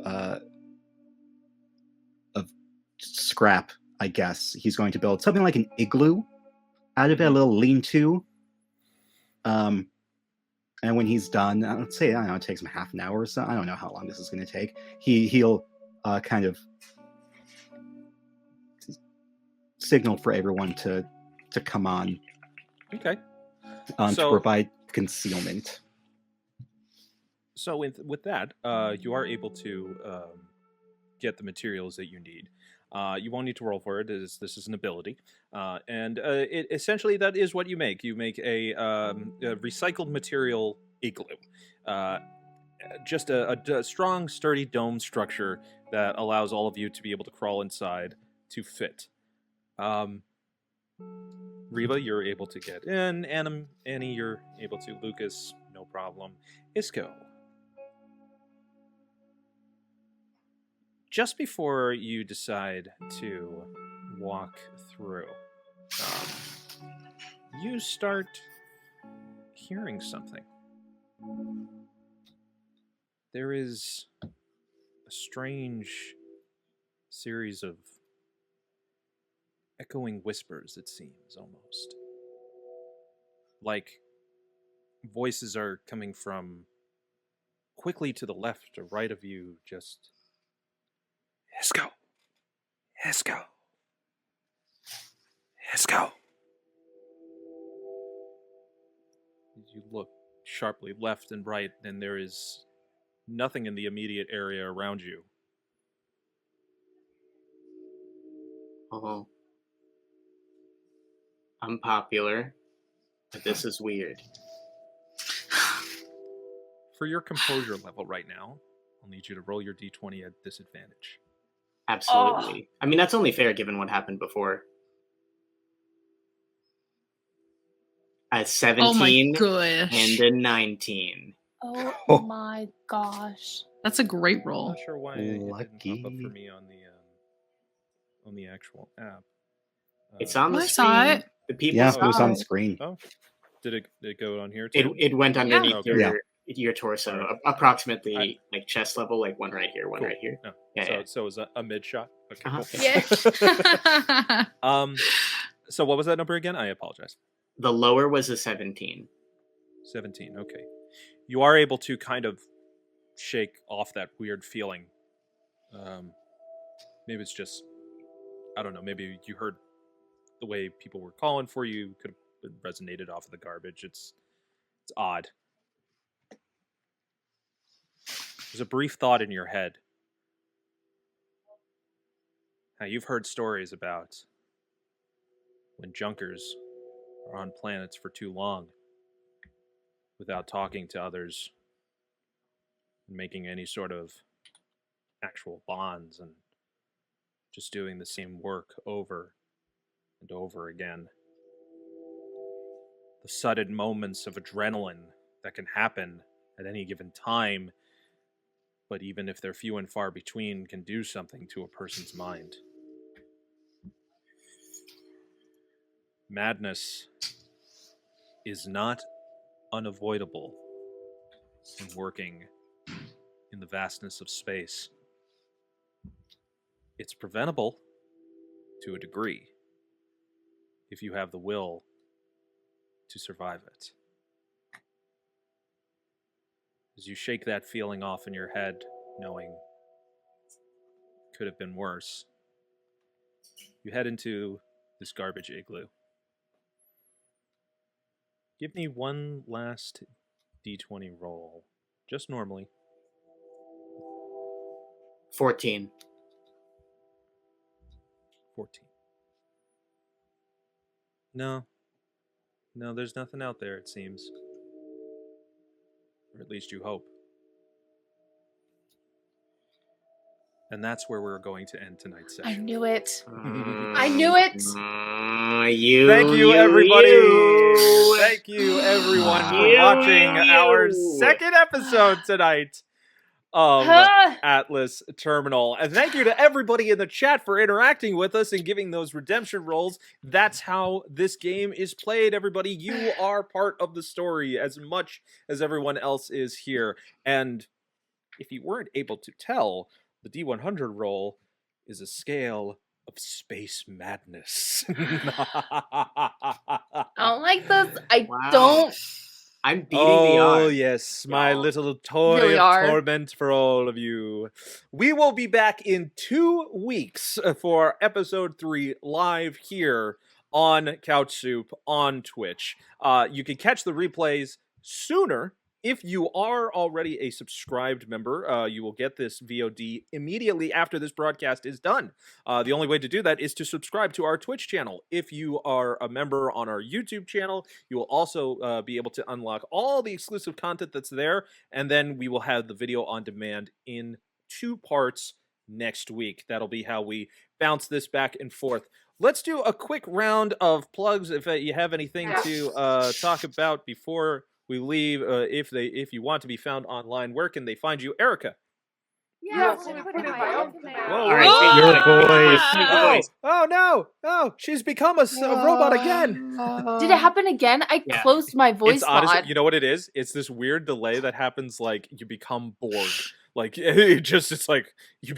scrap, I guess. He's going to build something like an igloo out of it, a little lean-to. And when he's done, let's say, I don't know, it takes him half an hour or so. I don't know how long this is going to take. He'll kind of signal for everyone to come on Okay. to So- provide concealment. So with that, you are able to get the materials that you need. You won't need to roll for it. This is an ability, and it essentially that is what you make. You make a recycled material igloo, just a strong, sturdy dome structure that allows all of you to be able to crawl inside to fit. Reba, you're able to get in. Annie, you're able to. Lukas, no problem. Isko. Just before you decide to walk through, you start hearing something. There is a strange series of echoing whispers, it seems, almost. Like voices are coming from quickly to the left or right of you, just... Isko! Isko! Isko! You look sharply left and right, and there is nothing in the immediate area around you. Oh. I'm popular, but this is weird. For your composure level right now, I'll need you to roll your d20 at disadvantage. Absolutely. I mean, that's only fair given what happened before. A 17 gosh. and a 19. Oh my gosh. That's a great I'm roll. not sure why it didn't Lucky. pop up for me on the actual app. It's on the I screen. saw it. The people Yeah, saw it was on it. screen. Oh, did it go on here too? It went underneath Yeah. your torso, Alright. approximately like chest level, like one right here, one Cool. right here. No. Yeah, So it was a mid shot. Okay. Uh-huh. Cool. So what was that number again? I apologize. The lower was a 17. 17. Okay. You are able to kind of shake off that weird feeling. Maybe it's just, I don't know. Maybe you heard the way people were calling for you. Could have resonated off of the garbage. It's odd. There's a brief thought in your head. Now, you've heard stories about when junkers are on planets for too long without talking to others and making any sort of actual bonds and just doing the same work over and over again. The sudden moments of adrenaline that can happen at any given time, but even if they're few and far between, can do something to a person's mind. Madness is not unavoidable when working in the vastness of space. It's preventable to a degree if you have the will to survive it. As you shake that feeling off in your head, knowing it could have been worse, you head into this garbage igloo. Give me one last d20 roll, just normally. 14. 14. No, there's nothing out there, it seems. Or at least you hope. And that's where we're going to end tonight's I session. knew it. I knew it. Thank you, everybody. Thank you, everyone, for watching our second episode tonight of Atlas Terminal. And thank you to everybody in the chat for interacting with us and giving those redemption rolls. That's how this game is played, everybody. You are part of the story as much as everyone else is here. And if you weren't able to tell, the D100 roll is a scale of space madness. I don't like this. I Wow. don't I'm beating the odds. Oh, yes, my y'all. little toy Really of are. torment for all of you. We will be back in 2 weeks for episode 3 live here on CouchSoup on Twitch. You can catch the replays sooner. If you are already a subscribed member, you will get this VOD immediately after this broadcast is done. The only way to do that is to subscribe to our Twitch channel. If you are a member on our YouTube channel, you will also be able to unlock all the exclusive content that's there, and then we will have the video on demand in 2 parts next week. That'll be how we bounce this back and forth. Let's do a quick round of plugs if you have anything to talk about before we leave. If you want to be found online, where can they find you, Erika? Yeah, Yes, we'll we put put in in my my own own command. Whoa, All right, whoa. change Your the voice. Change the voice. Oh no! Oh, she's become a robot again. Did it happen again? I Yeah. closed my voice It's honestly, mod. you know what it is? It's this weird delay that happens, like you become Borg. Like it's like you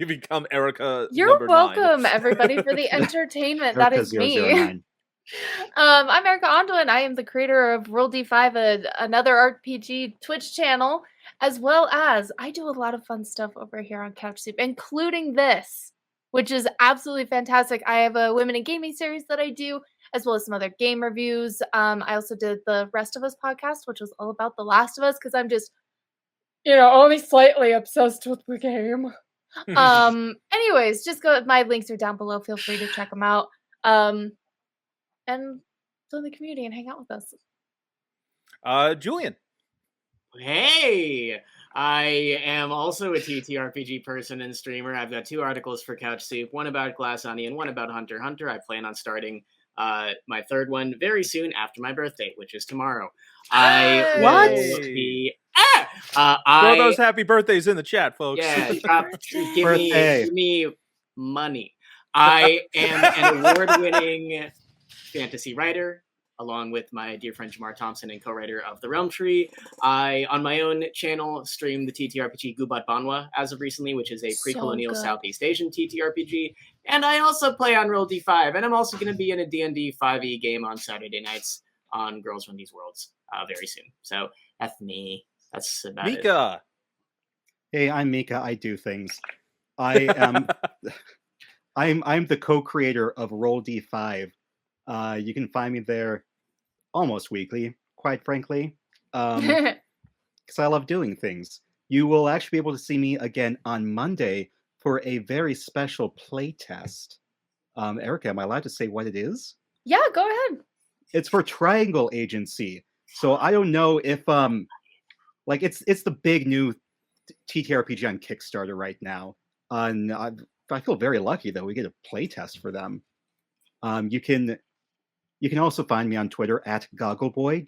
become Erika. You're number 9. welcome, everybody, for the entertainment. That Erica is me. 009. I'm Erika Aundawyn. I am the creator of Roll D5, another RPG Twitch channel, as well as I do a lot of fun stuff over here on CouchSoup, including this, which is absolutely fantastic. I have a Women in Gaming series that I do, as well as some other game reviews. I also did the Rest of Us podcast, which was all about The Last of Us, because I'm just, only slightly obsessed with the game. Anyways, just go. My links are down below. Feel free to check them out. And join the community and hang out with us. Julian. Hey, I am also a TTRPG person and streamer. I've got 2 articles for CouchSoup, one about Glass Onion, one about Hunter x Hunter. I plan on starting my 3rd one very soon after my birthday, which is tomorrow. I will be... Throw those happy birthdays in the chat, folks. Yeah, give me money. I am an award-winning fantasy writer, along with my dear friend Jamar Thompson and co-writer of The Realm Tree. I, on my own channel, stream the TTRPG Gubat Banwa as of recently, which is a pre-colonial Southeast Asian TTRPG. And I also play on Roll D5, and I'm also going to be in a D&D 5e game on Saturday nights on Girls Run These Worlds very soon. So that's me. That's about it. Mika. Hey, I'm Mika. I do things. I am. I'm the co-creator of Roll D5. You can find me there almost weekly, quite frankly, because I love doing things. You will actually be able to see me again on Monday for a very special play test. Erika, am I allowed to say what it is? Yeah, go ahead. It's for Triangle Agency. So I don't know if it's the big new TTRPG on Kickstarter right now. And I feel very lucky that we get a play test for them. You can also find me on Twitter at Goggleboy,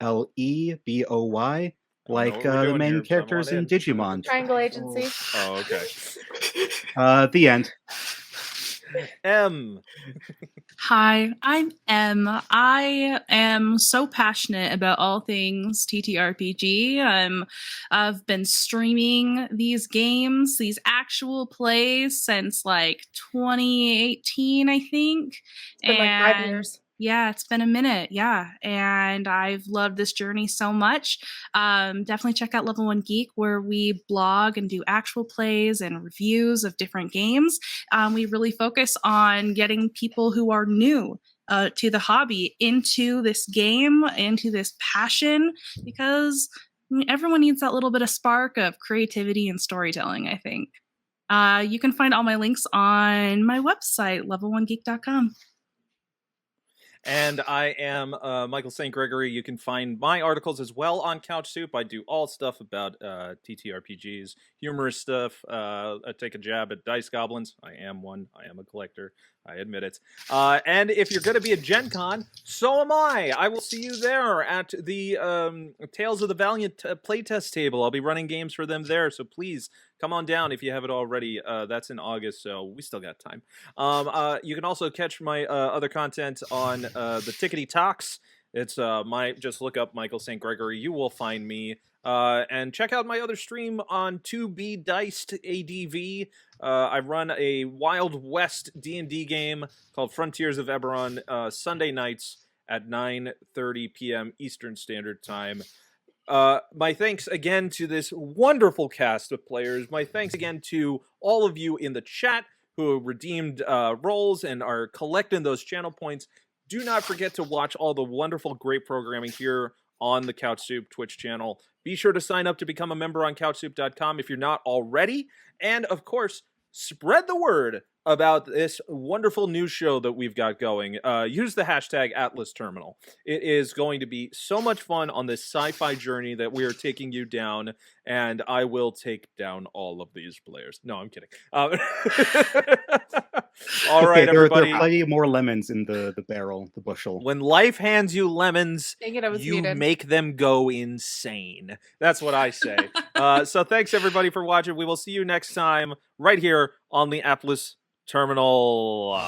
GOGGLEBOY, like the main characters in Digimon. Triangle Agency. Oh, okay. The end. M. Hi, I'm Em. I am so passionate about all things TTRPG. I've been streaming these games, these actual plays, since like 2018, I think. It's been like 5 years. Yeah, it's been a minute. Yeah. And I've loved this journey so much. Definitely check out Level 1 Geek, where we blog and do actual plays and reviews of different games. We really focus on getting people who are new to the hobby into this game, into this passion, because everyone needs that little bit of spark of creativity and storytelling, I think. You can find all my links on my website, level1geek.com. And I am Michael St. Gregory. You can find my articles as well on CouchSoup. I do all stuff about TTRPGs, humorous stuff. I take a jab at dice goblins. I am one. I am a collector. I admit it. And if you're going to be at Gen Con, so am I. I will see you there at the Tales of the Valiant playtest table. I'll be running games for them there, so please come on down if you haven't already. That's in August, so we still got time. You can also catch my other content on the Tickety Talks. It's just look up Michael St. Gregory. You will find me. And check out my other stream on 2B Diced ADV. I run a Wild West D&D game called Frontiers of Eberron Sunday nights at 9:30 p.m. Eastern Standard Time. My thanks again to this wonderful cast of players. My thanks again to all of you in the chat who redeemed roles and are collecting those channel points. Do not forget to watch all the wonderful, great programming here on the CouchSoup Twitch channel. Be sure to sign up to become a member on CouchSoup.com if you're not already. And, of course, spread the word about this wonderful news show that we've got going. Use the hashtag Atlas Terminal. It is going to be so much fun on this sci-fi journey that we are taking you down, and I will take down all of these players. No, I'm kidding. All right, everybody. There are plenty more lemons in the barrel, the bushel. When life hands you lemons, you muted. make them go insane. That's what I say. So thanks, everybody, for watching. We will see you next time right here on the Atlas Terminal.